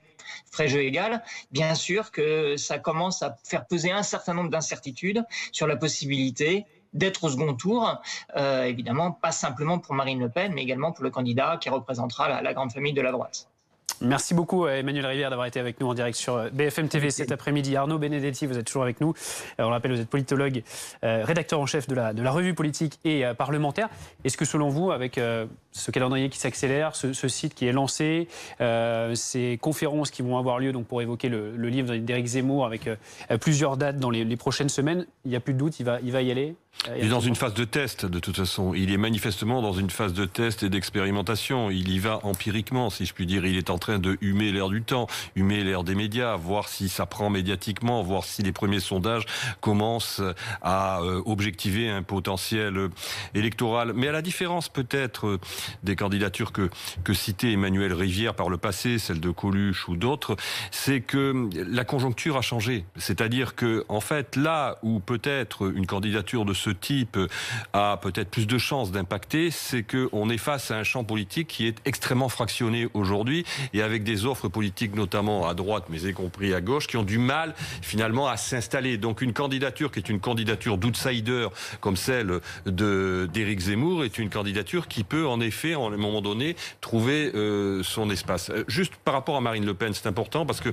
frais jeu égal. Bien sûr que ça commence à faire peser un certain nombre d'incertitudes sur la possibilité d'être au second tour, évidemment, pas simplement pour Marine Le Pen, mais également pour le candidat qui représentera la grande famille de la droite. Merci beaucoup Emmanuel Rivière d'avoir été avec nous en direct sur BFM TV cet après-midi. Arnaud Benedetti, vous êtes toujours avec nous. On rappelle, vous êtes politologue, rédacteur en chef de la revue politique et parlementaire. Est-ce que selon vous, avec ce calendrier qui s'accélère, ce site qui est lancé, ces conférences qui vont avoir lieu donc pour évoquer le livre d'Éric Zemmour avec plusieurs dates dans les prochaines semaines, il n'y a plus de doute, il va y aller? Il est dans une phase de test, de toute façon. Il est manifestement dans une phase de test et d'expérimentation. Il y va empiriquement, si je puis dire. Il est en train de humer l'air du temps, humer l'air des médias, voir si ça prend médiatiquement, voir si les premiers sondages commencent à objectiver un potentiel électoral. Mais à la différence peut-être des candidatures que citait Emmanuel Rivière par le passé, celle de Coluche ou d'autres, c'est que la conjoncture a changé. C'est-à-dire que, en fait, là où peut-être une candidature de ce type a peut-être plus de chances d'impacter, c'est qu'on est face à un champ politique qui est extrêmement fractionné aujourd'hui et avec des offres politiques notamment à droite mais y compris à gauche qui ont du mal finalement à s'installer. Donc une candidature qui est une candidature d'outsider comme celle d'Éric Zemmour est une candidature qui peut en effet à un moment donné trouver son espace. Juste par rapport à Marine Le Pen, c'est important parce que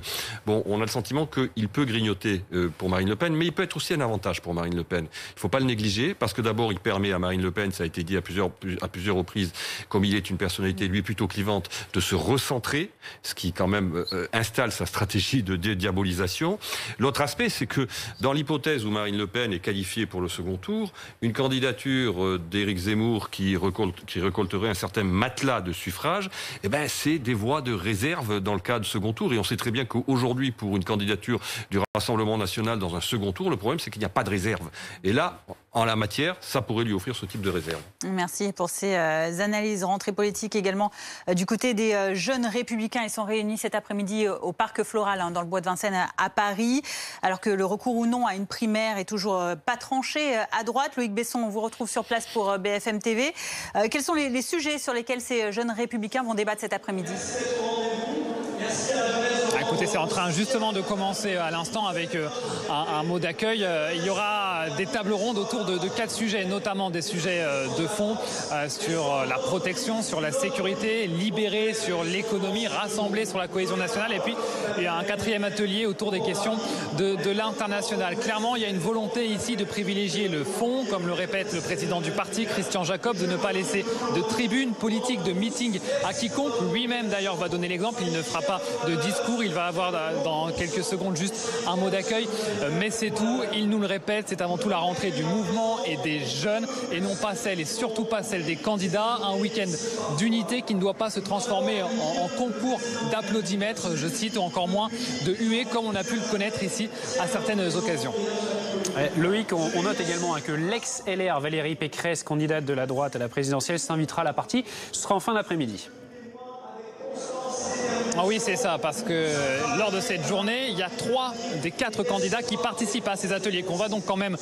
bon, on a le sentiment qu'il peut grignoter pour Marine Le Pen, mais il peut être aussi un avantage pour Marine Le Pen. Il ne faut pas le négliger parce que d'abord il permet à Marine Le Pen, ça a été dit à plusieurs reprises, comme il est une personnalité lui plutôt clivante, de se recentrer, ce qui quand même installe sa stratégie de dédiabolisation. L'autre aspect, c'est que dans l'hypothèse où Marine Le Pen est qualifiée pour le second tour, une candidature d'Éric Zemmour qui récolterait un certain matelas de suffrages, eh ben c'est des voix de réserve dans le cas de second tour. Et on sait très bien qu'aujourd'hui, pour une candidature du Rassemblement national dans un second tour, le problème c'est qu'il n'y a pas de réserve. Et là, en la matière, ça pourrait lui offrir ce type de réserve. Merci pour ces analyses. Rentrée politique également du côté des jeunes républicains. Ils sont réunis cet après-midi au Parc Floral, dans le bois de Vincennes à Paris. Alors que le recours ou non à une primaire est toujours pas tranché à droite. Loïc Besson, on vous retrouve sur place pour BFM TV. Quels sont les sujets sur lesquels ces jeunes républicains vont débattre cet après-midi ? Écoutez, c'est en train justement de commencer à l'instant avec un mot d'accueil. Il y aura des tables rondes autour de 4 sujets, notamment des sujets de fond sur la protection, sur la sécurité, libérer sur l'économie, rassembler sur la cohésion nationale. Et puis, il y a un 4e atelier autour des questions de l'international. Clairement, il y a une volonté ici de privilégier le fond, comme le répète le président du parti, Christian Jacob, de ne pas laisser de tribune politique, de meeting à quiconque. Lui-même, d'ailleurs, va donner l'exemple. Il ne fera pas de discours. Il va avoir dans quelques secondes juste un mot d'accueil, mais c'est tout. Il nous le répète, c'est avant tout la rentrée du mouvement et des jeunes, et non pas celle, et surtout pas celle des candidats. Un week-end d'unité qui ne doit pas se transformer en concours d'applaudimètres, je cite, ou encore moins de huées, comme on a pu le connaître ici à certaines occasions. Loïc, on note également que l'ex-LR Valérie Pécresse, candidate de la droite à la présidentielle, s'invitera à la partie. Ce sera en fin d'après-midi. Ah oui, c'est ça, parce que lors de cette journée, il y a 3 des 4 candidats qui participent à ces ateliers qu'on va donc quand même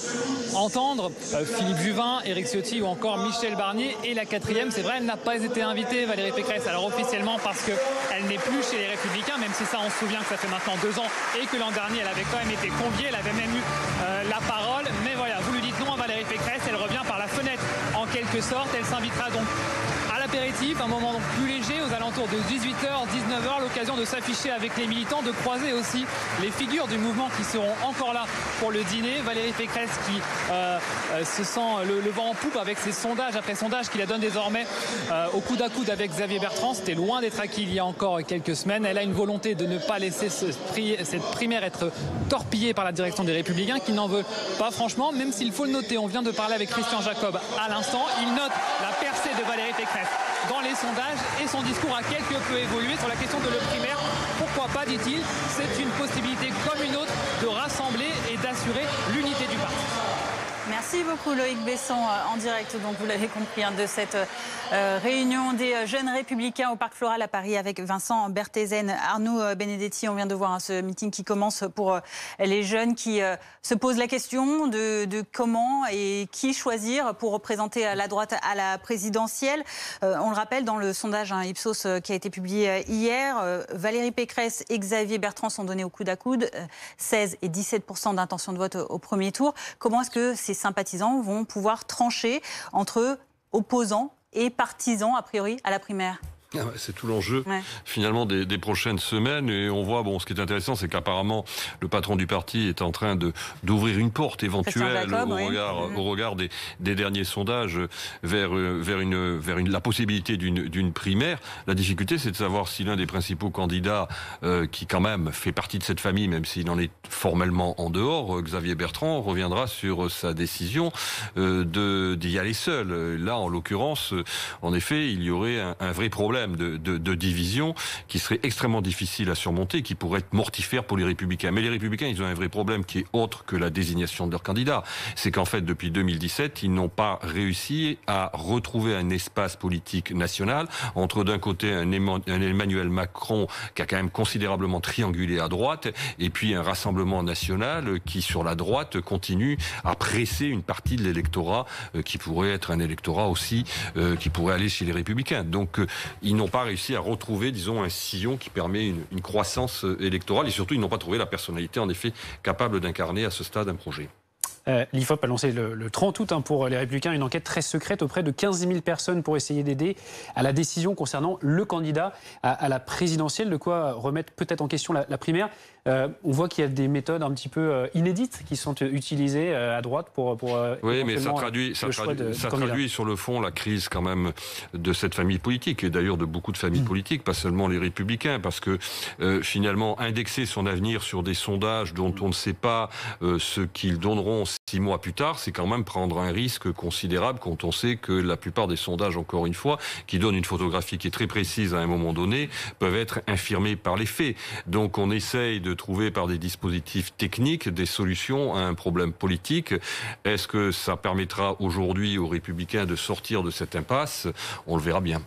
entendre. Philippe Juvin, Éric Ciotti ou encore Michel Barnier. Et la 4e, c'est vrai, elle n'a pas été invitée, Valérie Pécresse. Alors officiellement parce qu'elle n'est plus chez les Républicains, même si ça, on se souvient que ça fait maintenant 2 ans et que l'an dernier, elle avait quand même été conviée, elle avait même eu la parole. Mais voilà, vous lui dites non à Valérie Pécresse, elle revient par la fenêtre en quelque sorte. Elle s'invitera donc à l'apéritif, un moment donc plus léger, aux alentours de 18h, 19h, l'occasion de s'afficher avec les militants, de croiser aussi les figures du mouvement qui seront encore là pour le dîner. Valérie Pécresse qui se sent le vent en poupe avec ses sondages après sondages qui la donnent désormais au coude à coude avec Xavier Bertrand. C'était loin d'être acquis il y a encore quelques semaines. Elle a une volonté de ne pas laisser cette primaire être torpillée par la direction des Républicains qui n'en veut pas franchement, même s'il faut le noter. On vient de parler avec Christian Jacob à l'instant. Il note la percée de Valérie Pécresse dans les sondages et son discours a quelque peu évolué sur la question de le primaire. Pourquoi pas, dit-il, c'est une possibilité comme une autre de rassembler et d'assurer l'unité du parti. Merci beaucoup Loïc Besson en direct, donc vous l'avez compris, de cette réunion des jeunes républicains au Parc Floral à Paris avec Vincent Berthezen, Arnaud Benedetti. On vient de voir ce meeting qui commence pour les jeunes qui se posent la question de comment et qui choisir pour représenter la droite à la présidentielle. On le rappelle, dans le sondage Ipsos qui a été publié hier, Valérie Pécresse et Xavier Bertrand sont donnés au coude à coude, 16 et 17% d'intention de vote au premier tour. Comment est-ce que ces sympathisants vont pouvoir trancher entre opposants et partisans, a priori, à la primaire? C'est tout l'enjeu finalement des prochaines semaines, et on voit, ce qui est intéressant, c'est qu'apparemment le patron du parti est en train d'ouvrir une porte éventuelle au regard des derniers sondages vers la possibilité d'une primaire. La difficulté, c'est de savoir si l'un des principaux candidats qui quand même fait partie de cette famille, même s'il en est formellement en dehors, Xavier Bertrand, reviendra sur sa décision d'y aller seul. Là, en l'occurrence, en effet, il y aurait un vrai problème de division qui serait extrêmement difficile à surmonter, qui pourrait être mortifère pour les Républicains. Mais les Républicains, ils ont un vrai problème qui est autre que la désignation de leur candidat. C'est qu'en fait, depuis 2017, ils n'ont pas réussi à retrouver un espace politique national entre, d'un côté, un Emmanuel Macron qui a quand même considérablement triangulé à droite, et puis un Rassemblement national qui, sur la droite, continue à presser une partie de l'électorat qui pourrait être un électorat aussi qui pourrait aller chez les Républicains. Donc, ils n'ont pas réussi à retrouver, disons, un sillon qui permet une croissance électorale, et surtout, ils n'ont pas trouvé la personnalité, en effet, capable d'incarner à ce stade un projet. L'IFOP a lancé le 30 août pour les Républicains une enquête très secrète auprès de 15 000 personnes pour essayer d'aider à la décision concernant le candidat à la présidentielle, de quoi remettre peut-être en question la primaire. On voit qu'il y a des méthodes un petit peu inédites qui sont utilisées à droite pour oui, mais ça traduit sur le fond la crise quand même de cette famille politique, et d'ailleurs de beaucoup de familles politiques, pas seulement les Républicains, parce que finalement indexer son avenir sur des sondages dont on ne sait pas ce qu'ils donneront 6 mois plus tard, c'est quand même prendre un risque considérable quand on sait que la plupart des sondages, encore une fois, qui donnent une photographie qui est très précise à un moment donné, peuvent être infirmés par les faits. Donc on essaye de trouver par des dispositifs techniques des solutions à un problème politique. Est-ce que ça permettra aujourd'hui aux Républicains de sortir de cette impasse? On le verra bien.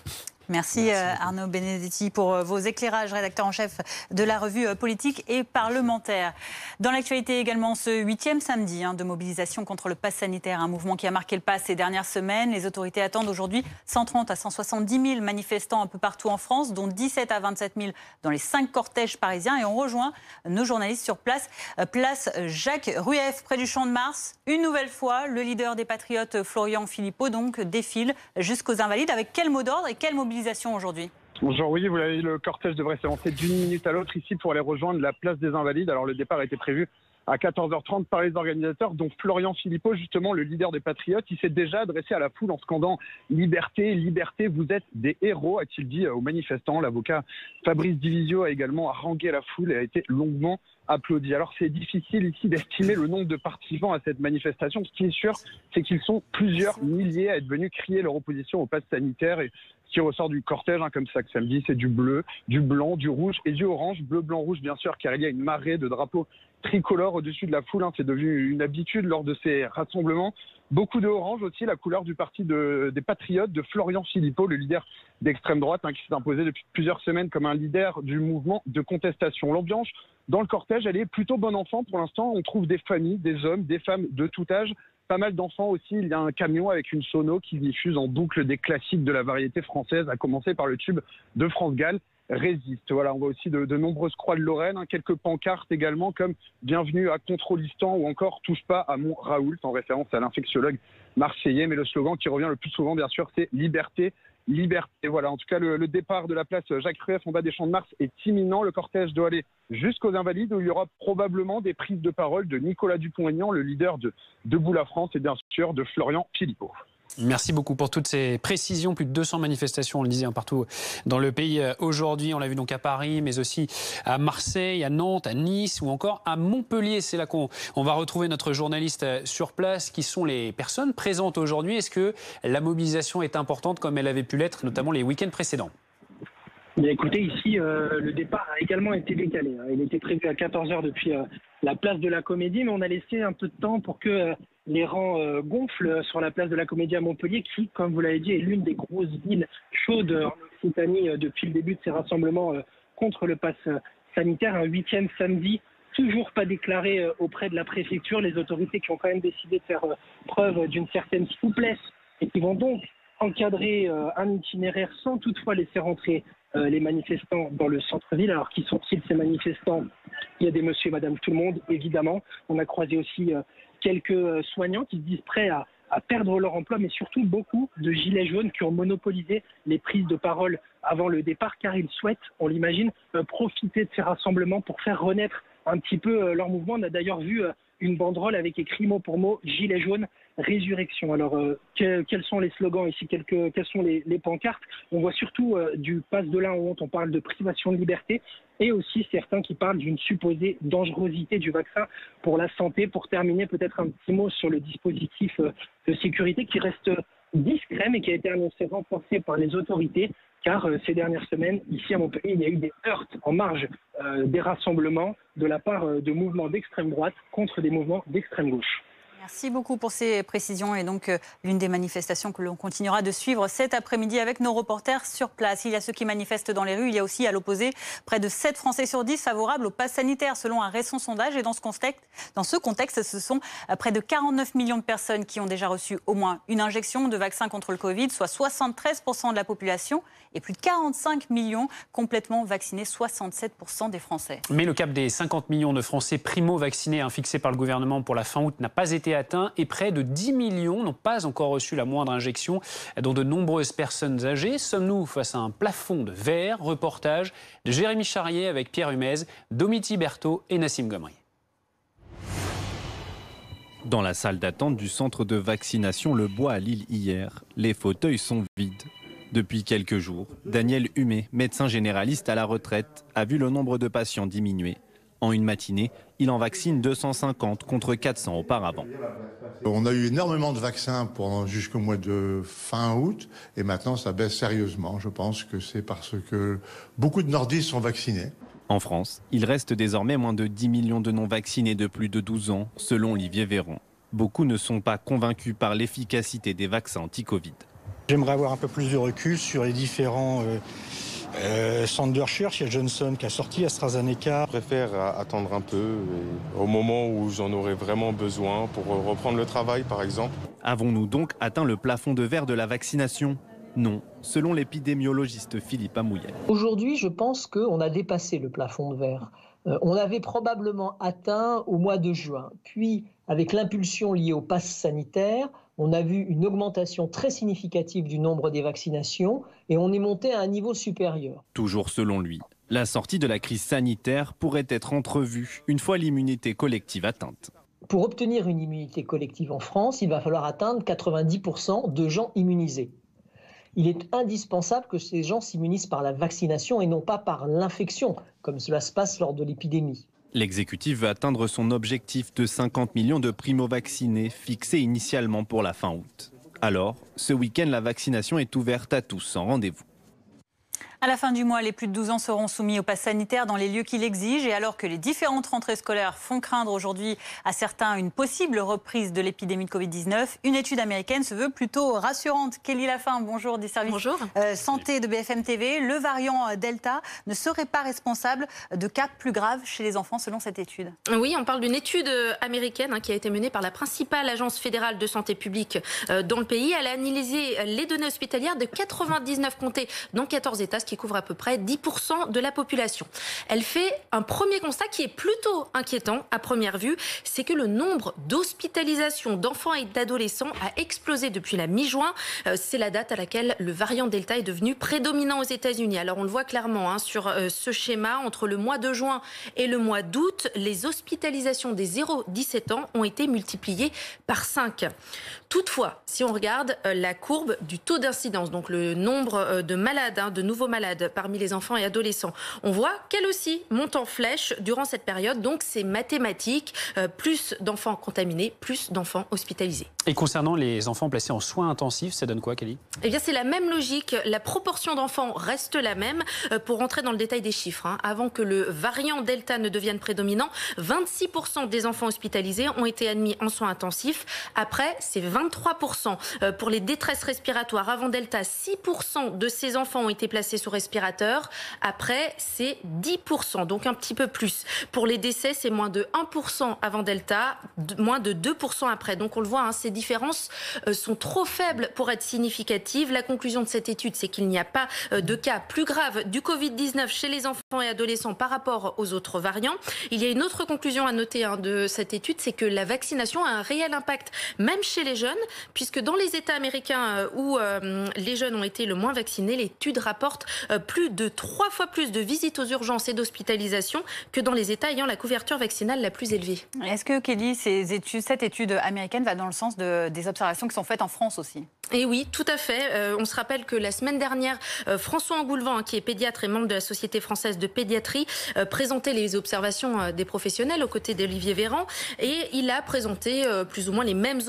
Merci Arnaud Benedetti pour vos éclairages, rédacteur en chef de la revue politique et parlementaire. Dans l'actualité également, ce 8e samedi de mobilisation contre le pass sanitaire, un mouvement qui a marqué le pas ces dernières semaines. Les autorités attendent aujourd'hui 130 à 170 000 manifestants un peu partout en France, dont 17 à 27 000 dans les 5 cortèges parisiens. Et on rejoint nos journalistes sur place, place Jacques Rueff, près du Champ de Mars. Une nouvelle fois, le leader des Patriotes, Florian Philippot, donc défile jusqu'aux Invalides. Avec quel mot d'ordre et quelle mobilisation aujourd'hui? Bonjour, oui, vous l'avez dit, le cortège devrait s'avancer d'une minute à l'autre ici pour aller rejoindre la place des Invalides. Alors le départ a été prévu à 14h30 par les organisateurs, dont Florian Philippot, justement le leader des Patriotes. Il s'est déjà adressé à la foule en scandant « Liberté, liberté, vous êtes des héros », a-t-il dit aux manifestants. L'avocat Fabrice Divisio a également harangué la foule et a été longuement applaudi. Alors c'est difficile ici d'estimer le nombre de participants à cette manifestation. Ce qui est sûr, c'est qu'ils sont plusieurs milliers à être venus crier leur opposition au pass sanitaire. Et ce qui ressort du cortège, comme chaque samedi, c'est du bleu, du blanc, du rouge et du orange. Bleu, blanc, rouge, bien sûr, car il y a une marée de drapeaux tricolores au-dessus de la foule. C'est devenu une habitude lors de ces rassemblements. Beaucoup de orange aussi, la couleur du parti des Patriotes, de Florian Philippot, le leader d'extrême droite, qui s'est imposé depuis plusieurs semaines comme un leader du mouvement de contestation. L'ambiance dans le cortège, elle est plutôt bon enfant pour l'instant. On trouve des familles, des hommes, des femmes de tout âge. Pas mal d'enfants aussi. Il y a un camion avec une sono qui diffuse en boucle des classiques de la variété française, à commencer par le tube de France Gall, Résiste. Voilà, on voit aussi de nombreuses croix de Lorraine, quelques pancartes également comme Bienvenue à Contrôlistan ou encore Touche pas à mon Raoult, en référence à l'infectiologue marseillais. Mais le slogan qui revient le plus souvent, bien sûr, c'est Liberté, liberté. Voilà, en tout cas, le départ de la place Jacques Rueff en bas des Champs de Mars est imminent. Le cortège doit aller jusqu'aux Invalides où il y aura probablement des prises de parole de Nicolas Dupont-Aignan, le leader de Debout la France, et bien sûr de Florian Philippot. Merci beaucoup pour toutes ces précisions. Plus de 200 manifestations, on le disait, partout dans le pays aujourd'hui. On l'a vu donc à Paris, mais aussi à Marseille, à Nantes, à Nice ou encore à Montpellier. C'est là qu'on va retrouver notre journaliste sur place. Qui sont les personnes présentes aujourd'hui? Est-ce que la mobilisation est importante comme elle avait pu l'être, notamment les week-ends précédents? Bien, écoutez, ici, le départ a également été décalé. Il était prévu à 14h depuis la place de la Comédie, mais on a laissé un peu de temps pour que les rangs gonflent sur la place de la Comédie à Montpellier, qui, comme vous l'avez dit, est l'une des grosses villes chaudes en Occitanie depuis le début de ces rassemblements contre le pass sanitaire. Un 8e samedi, toujours pas déclaré auprès de la préfecture. Les autorités qui ont quand même décidé de faire preuve d'une certaine souplesse et qui vont donc encadrer un itinéraire sans toutefois laisser rentrer les manifestants dans le centre-ville. Alors, qui sont-ils ces manifestants? Il y a des monsieur et madame tout le monde, évidemment. On a croisé aussi quelques soignants qui se disent prêts à perdre leur emploi, mais surtout beaucoup de gilets jaunes qui ont monopolisé les prises de parole avant le départ, car ils souhaitent, on l'imagine, profiter de ces rassemblements pour faire renaître un petit peu leur mouvement. On a d'ailleurs vu une banderole avec écrit mot pour mot « Gilets jaunes, résurrection ». Alors, quels sont les slogans ici? Quelles sont les pancartes? On voit surtout du pass de la honte, on parle de privation de liberté, et aussi certains qui parlent d'une supposée dangerosité du vaccin pour la santé. Pour terminer, peut-être un petit mot sur le dispositif de sécurité qui reste discret, mais qui a été annoncé renforcé par les autorités, car ces dernières semaines, ici à Montpellier, il y a eu des heurts en marge des rassemblements de la part de mouvements d'extrême droite contre des mouvements d'extrême gauche. Merci beaucoup pour ces précisions et donc l'une des manifestations que l'on continuera de suivre cet après-midi avec nos reporters sur place. Il y a ceux qui manifestent dans les rues, il y a aussi à l'opposé près de 7 Français sur 10 favorables au pass sanitaire selon un récent sondage. Et dans ce contexte, ce sont près de 49 millions de personnes qui ont déjà reçu au moins une injection de vaccin contre le Covid, soit 73% de la population, et plus de 45 millions complètement vaccinés, 67% des Français. Mais le cap des 50 millions de Français primo-vaccinés fixé par le gouvernement pour la fin août n'a pas été atteint et près de 10 millions n'ont pas encore reçu la moindre injection, dont de nombreuses personnes âgées. Sommes-nous face à un plafond de verre? Reportage de Jérémy Charrier avec Pierre Humez, Domiti Berthaud et Nassim Gomri. Dans la salle d'attente du centre de vaccination Le Bois à Lille hier, les fauteuils sont vides. Depuis quelques jours, Daniel Humet, médecin généraliste à la retraite, a vu le nombre de patients diminuer. En une matinée, il en vaccine 250 contre 400 auparavant. On a eu énormément de vaccins jusqu'au mois de fin août et maintenant ça baisse sérieusement. Je pense que c'est parce que beaucoup de nordistes sont vaccinés. En France, il reste désormais moins de 10 millions de non-vaccinés de plus de 12 ans, selon Olivier Véran. Beaucoup ne sont pas convaincus par l'efficacité des vaccins anti-Covid. J'aimerais avoir un peu plus de recul sur les différents centres de recherche. Il y a Johnson qui a sorti, AstraZeneca. Je préfère attendre un peu au moment où j'en aurai vraiment besoin pour reprendre le travail, par exemple. Avons-nous donc atteint le plafond de verre de la vaccination ? Non, selon l'épidémiologiste Philippe Amouillet. Aujourd'hui, je pense qu'on a dépassé le plafond de verre. On avait probablement atteint au mois de juin. Puis, avec l'impulsion liée au pass sanitaire, on a vu une augmentation très significative du nombre des vaccinations et on est monté à un niveau supérieur. Toujours selon lui, La sortie de la crise sanitaire pourrait être entrevue une fois l'immunité collective atteinte. Pour obtenir une immunité collective en France, il va falloir atteindre 90% de gens immunisés. Il est indispensable que ces gens s'immunisent par la vaccination et non pas par l'infection, comme cela se passe lors de l'épidémie. L'exécutif veut atteindre son objectif de 50 millions de primo-vaccinés fixé initialement pour la fin août. Alors, ce week-end, la vaccination est ouverte à tous sans rendez-vous. À la fin du mois, les plus de 12 ans seront soumis au pass sanitaire dans les lieux qui l'exigent. Et alors que les différentes rentrées scolaires font craindre aujourd'hui à certains une possible reprise de l'épidémie de Covid-19, une étude américaine se veut plutôt rassurante. Kelly Lafin, bonjour du service santé de BFM TV. Le variant Delta ne serait pas responsable de cas plus graves chez les enfants selon cette étude. Oui, on parle d'une étude américaine qui a été menée par la principale agence fédérale de santé publique dans le pays. Elle a analysé les données hospitalières de 99 comtés dans 14 États, ce qui couvre à peu près 10% de la population. Elle fait un premier constat qui est plutôt inquiétant à première vue, c'est que le nombre d'hospitalisations d'enfants et d'adolescents a explosé depuis la mi-juin. C'est la date à laquelle le variant Delta est devenu prédominant aux États-Unis. Alors on le voit clairement sur ce schéma, entre le mois de juin et le mois d'août, les hospitalisations des 0-17 ans ont été multipliées par 5. Toutefois, si on regarde la courbe du taux d'incidence, donc le nombre de malades, de nouveaux malades parmi les enfants et adolescents, on voit qu'elle aussi monte en flèche durant cette période. Donc c'est mathématique, plus d'enfants contaminés, plus d'enfants hospitalisés. Et concernant les enfants placés en soins intensifs, ça donne quoi, Kelly ? Eh bien c'est la même logique, la proportion d'enfants reste la même. Pour rentrer dans le détail des chiffres, avant que le variant Delta ne devienne prédominant, 26% des enfants hospitalisés ont été admis en soins intensifs. Après, c'est 23%. Pour les détresses respiratoires, avant Delta, 6% de ces enfants ont été placés sous respirateur. Après, c'est 10%, donc un petit peu plus. Pour les décès, c'est moins de 1% avant Delta, moins de 2% après. Donc on le voit, ces différences sont trop faibles pour être significatives. La conclusion de cette étude, c'est qu'il n'y a pas de cas plus graves du Covid-19 chez les enfants et adolescents par rapport aux autres variants. Il y a une autre conclusion à noter de cette étude, c'est que la vaccination a un réel impact, même chez les jeunes, puisque dans les États américains où les jeunes ont été le moins vaccinés, l'étude rapporte plus de 3 fois plus de visites aux urgences et d'hospitalisation que dans les États ayant la couverture vaccinale la plus élevée. Est-ce que, Kelly, cette étude américaine va dans le sens des observations qui sont faites en France aussi ? Et oui, tout à fait. On se rappelle que la semaine dernière, François Engoulevent, qui est pédiatre et membre de la Société française de pédiatrie, présentait les observations des professionnels aux côtés d'Olivier Véran, et il a présenté plus ou moins les mêmes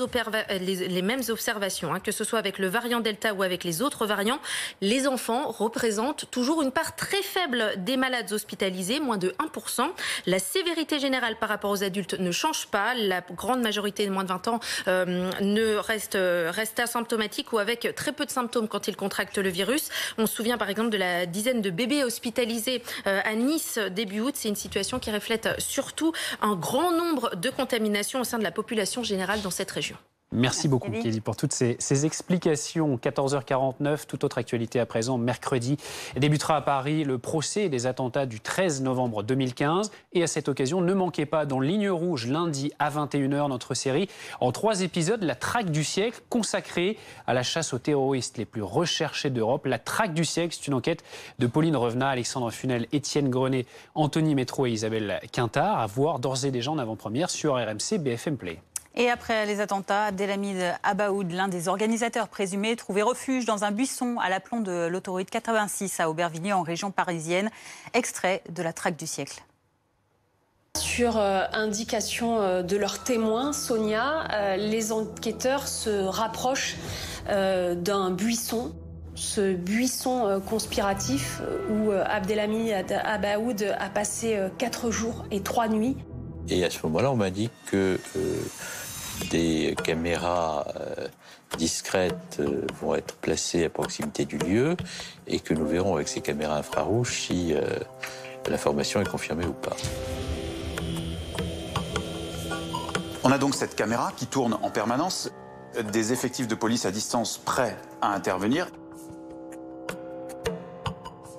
observations, que ce soit avec le variant Delta ou avec les autres variants. Les enfants représentent toujours une part très faible des malades hospitalisés, moins de 1%. La sévérité générale par rapport aux adultes ne change pas. La grande majorité de moins de 20 ans reste asymptomatique ou avec très peu de symptômes quand ils contractent le virus. On se souvient par exemple de la dizaine de bébés hospitalisés à Nice début août. C'est une situation qui reflète surtout un grand nombre de contaminations au sein de la population générale dans cette région. Merci beaucoup, Kelly, pour toutes ces explications. 14h49, toute autre actualité à présent. Mercredi débutera à Paris le procès des attentats du 13 novembre 2015. Et à cette occasion, ne manquez pas dans Ligne Rouge, lundi à 21h, notre série en 3 épisodes, La traque du siècle, consacrée à la chasse aux terroristes les plus recherchés d'Europe. La traque du siècle, c'est une enquête de Pauline Revenat, Alexandre Funel, Étienne Grenet, Anthony Métro et Isabelle Quintard, à voir d'ores et déjà en avant-première sur RMC BFM Play. Et après les attentats, Abdelhamid Abaoud, l'un des organisateurs présumés, trouvait refuge dans un buisson à l'aplomb de l'autoroute 86 à Aubervilliers, en région parisienne. Extrait de La traque du siècle. Sur indication de leur témoin, Sonia, les enquêteurs se rapprochent d'un buisson. Ce buisson conspiratif où Abdelhamid Abaoud a passé 4 jours et 3 nuits. Et à ce moment-là, on m'a dit que des caméras discrètes vont être placées à proximité du lieu et que nous verrons avec ces caméras infrarouges si l'information est confirmée ou pas. On a donc cette caméra qui tourne en permanence, des effectifs de police à distance prêts à intervenir.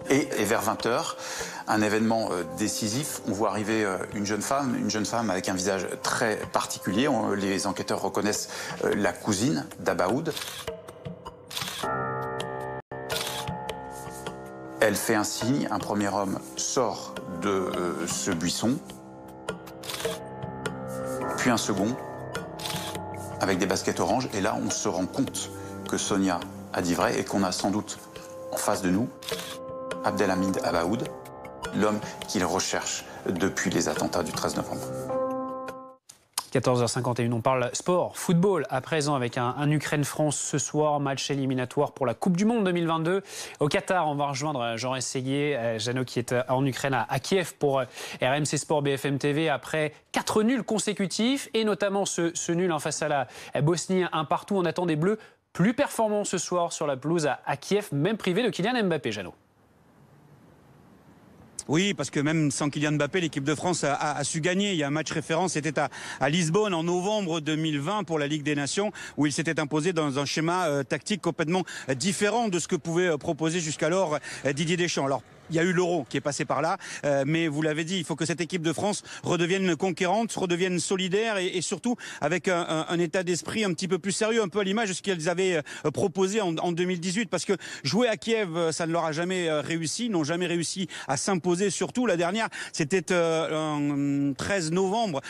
Et vers 20h, un événement décisif, on voit arriver une jeune femme avec un visage très particulier. Les enquêteurs reconnaissent la cousine d'Abaoud. Elle fait un signe, un premier homme sort de ce buisson, puis un second, avec des baskets oranges, et là on se rend compte que Sonia a dit vrai et qu'on a sans doute en face de nous Abdelhamid Abaoud, l'homme qu'il recherche depuis les attentats du 13 novembre. 14h51, on parle sport, football à présent avec un Ukraine-France ce soir, match éliminatoire pour la Coupe du Monde 2022. Au Qatar, on va rejoindre Jean Rességuier, Jeannot qui est en Ukraine à Kiev pour RMC Sport BFM TV après 4 nuls consécutifs et notamment ce nul face à la Bosnie, un partout. On attend des Bleus plus performants ce soir sur la pelouse à Kiev, même privé de Kylian Mbappé, Jeannot. Oui, parce que même sans Kylian Mbappé, l'équipe de France a su gagner. Il y a un match référence, c'était à Lisbonne en novembre 2020 pour la Ligue des Nations, où il s'était imposé dans un schéma tactique complètement différent de ce que pouvait proposer jusqu'alors Didier Deschamps. Alors, il y a eu l'Euro qui est passé par là, mais vous l'avez dit, il faut que cette équipe de France redevienne conquérante, redevienne solidaire et surtout avec un état d'esprit un petit peu plus sérieux, un peu à l'image de ce qu'ils avaient proposé en 2018. Parce que jouer à Kiev, ça ne leur a jamais réussi, ils n'ont jamais réussi à s'imposer. Surtout, la dernière, c'était un 15 novembre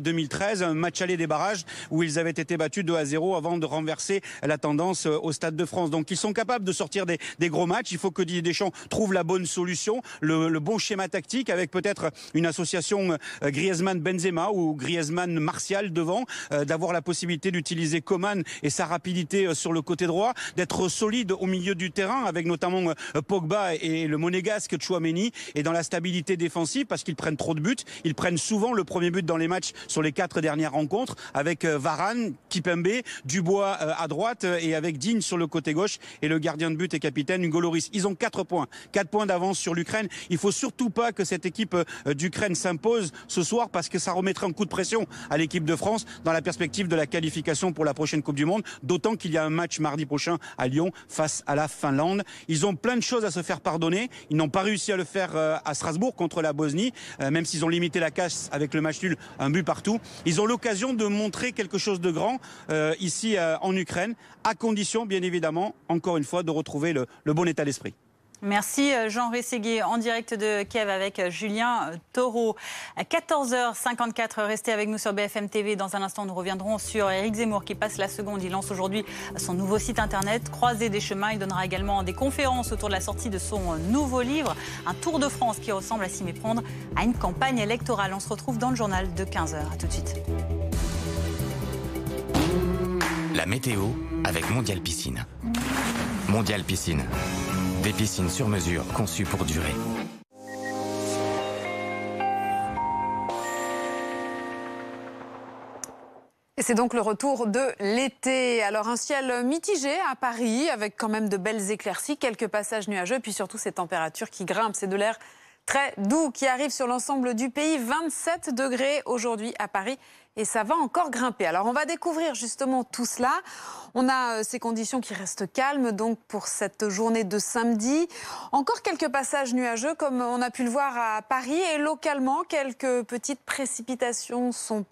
2013, un match aller des barrages où ils avaient été battus 2-0 avant de renverser la tendance au Stade de France. Donc ils sont capables de sortir des gros matchs. Il faut que Didier Deschamps trouve la bonne solution, le bon schéma tactique avec peut-être une association Griezmann-Benzema ou Griezmann-Martial devant, d'avoir la possibilité d'utiliser Coman et sa rapidité sur le côté droit, d'être solide au milieu du terrain avec notamment Pogba et le monégasque Tchouaméni, et dans la stabilité défensive parce qu'ils prennent trop de buts. Ils prennent souvent le premier but dans les matchs sur les 4 dernières rencontres avec Varane, Kipembe, Dubois à droite et avec Digne sur le côté gauche et le gardien de but et capitaine Hugo Lloris. Ils ont 4 points. 4 points d'avance sur l'Ukraine. Il faut surtout pas que cette équipe d'Ukraine s'impose ce soir parce que ça remettrait un coup de pression à l'équipe de France dans la perspective de la qualification pour la prochaine Coupe du Monde. D'autant qu'il y a un match mardi prochain à Lyon face à la Finlande. Ils ont plein de choses à se faire pardonner. Ils n'ont pas réussi à le faire à Strasbourg contre la Bosnie, même s'ils ont limité la casse avec le match nul, un but partout. Ils ont l'occasion de montrer quelque chose de grand ici en Ukraine, à condition bien évidemment, encore une fois, de retrouver le bon état d'esprit. Merci Jean Rességuier en direct de Kiev avec Julien Taureau. À 14h54, restez avec nous sur BFM TV. Dans un instant, nous reviendrons sur Éric Zemmour qui passe la seconde. Il lance aujourd'hui son nouveau site internet, Croisée des chemins. Il donnera également des conférences autour de la sortie de son nouveau livre, un tour de France qui ressemble à s'y méprendre à une campagne électorale. On se retrouve dans le journal de 15h. À tout de suite. La météo avec Mondial Piscine. Mondial Piscine. Des piscines sur mesure conçues pour durer. Et c'est donc le retour de l'été. Alors un ciel mitigé à Paris avec quand même de belles éclaircies, quelques passages nuageux et puis surtout ces températures qui grimpent. C'est de l'air très doux qui arrive sur l'ensemble du pays. 27 degrés aujourd'hui à Paris. Et ça va encore grimper. Alors on va découvrir justement tout cela. On a ces conditions qui restent calmes donc pour cette journée de samedi. Encore quelques passages nuageux comme on a pu le voir à Paris. Et localement, quelques petites précipitations seront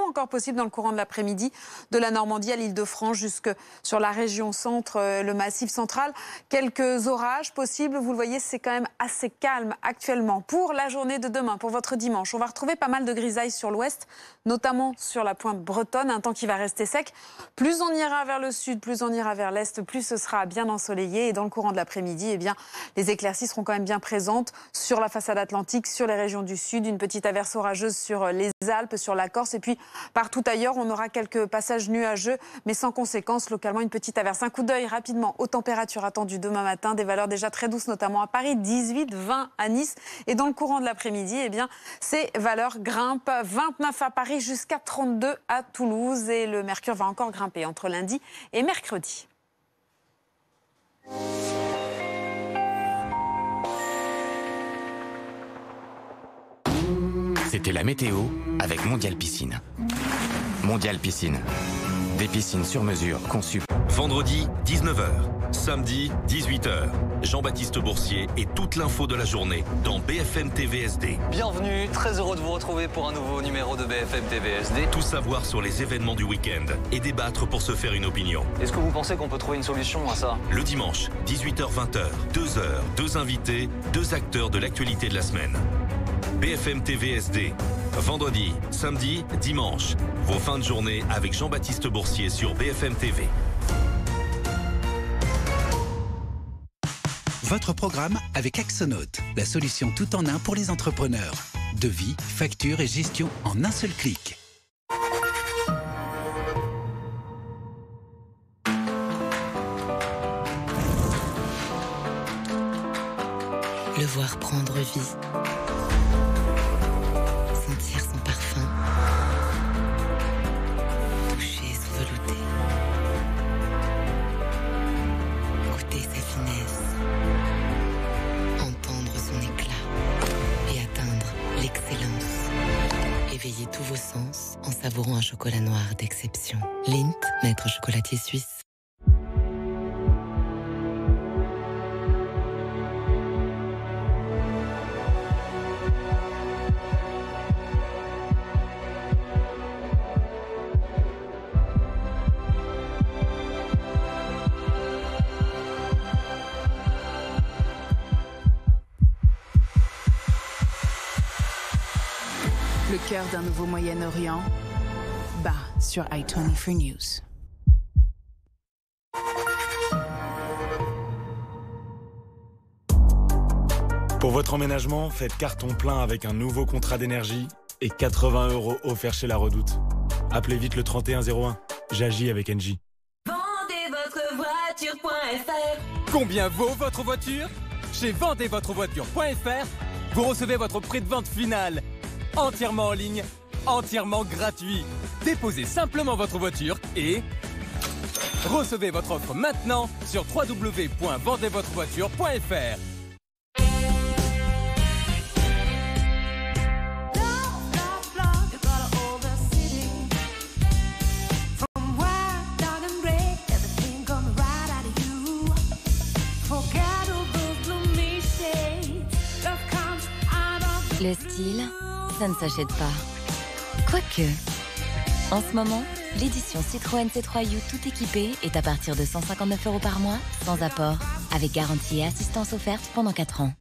encore possibles dans le courant de l'après-midi de la Normandie à l'Île-de-France jusque sur la région centre, le Massif central. Quelques orages possibles. Vous le voyez, c'est quand même assez calme actuellement. Pour la journée de demain, pour votre dimanche, on va retrouver pas mal de grisailles sur l'ouest, notamment sur la pointe bretonne, un temps qui va rester sec. Plus on ira vers le sud, plus on ira vers l'est, plus ce sera bien ensoleillé. Et dans le courant de l'après-midi, eh bien, les éclaircies seront quand même bien présentes sur la façade atlantique, sur les régions du sud, une petite averse orageuse sur les Alpes, sur la Corse. Et puis, partout ailleurs, on aura quelques passages nuageux, mais sans conséquence. Localement, une petite averse. Un coup d'œil rapidement aux températures attendues demain matin. Des valeurs déjà très douces, notamment à Paris, 18, 20 à Nice. Et dans le courant de l'après-midi, eh bien, ces valeurs grimpent. 29 à Paris, jusqu'à 32 à Toulouse. Et le mercure va encore grimper entre lundi et mercredi. C'était la météo avec Mondial Piscine. Mondial Piscine. Des piscines sur mesure conçues. Vendredi, 19h. Samedi, 18h. Jean-Baptiste Boursier et toute l'info de la journée dans BFM TV SD. Bienvenue, très heureux de vous retrouver pour un nouveau numéro de BFM TV SD. Tout savoir sur les événements du week-end et débattre pour se faire une opinion. Est-ce que vous pensez qu'on peut trouver une solution à ça? Le dimanche, 18h-20h, 2 heures, 2 invités, 2 acteurs de l'actualité de la semaine. BFM TV SD. Vendredi, samedi, dimanche. Vos fins de journée avec Jean-Baptiste Boursier sur BFM TV. Votre programme avec Axonote, la solution tout en un pour les entrepreneurs. Devis, facture et gestion en un seul clic. Le voir prendre vie. Sentir son parfum. Toucher son velouté. Goûter sa finesse. Entendre son éclat. Et atteindre l'excellence. Éveillez tous vos sens en savourant un chocolat noir d'exception. Lindt, maître chocolatier suisse. Le cœur d'un nouveau Moyen-Orient bat sur i24 News. Pour votre emménagement, faites carton plein avec un nouveau contrat d'énergie et 80 € offerts chez La Redoute. Appelez vite le 3101. J'agis avec Engie. Vendezvotrevoiture.fr. Combien vaut votre voiture? Chez Vendezvotrevoiture.fr, vous recevez votre prix de vente final entièrement en ligne, entièrement gratuit. Déposez simplement votre voiture et recevez votre offre maintenant sur www.vendezvotrevoiture.fr. Le style, ça ne s'achète pas. Quoique. En ce moment, l'édition Citroën C3 U tout équipée est à partir de 159 € par mois, sans apport, avec garantie et assistance offerte pendant 4 ans.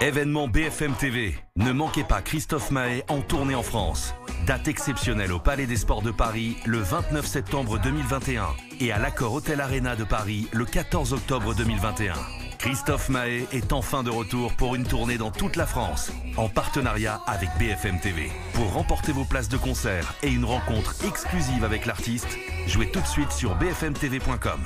Événement BFM TV. Ne manquez pas Christophe Mahé en tournée en France. Date exceptionnelle au Palais des Sports de Paris le 29 septembre 2021 et à l'Accor Hôtel Arena de Paris le 14 octobre 2021. Christophe Mahé est enfin de retour pour une tournée dans toute la France, en partenariat avec BFM TV. Pour remporter vos places de concert et une rencontre exclusive avec l'artiste, jouez tout de suite sur bfmtv.com.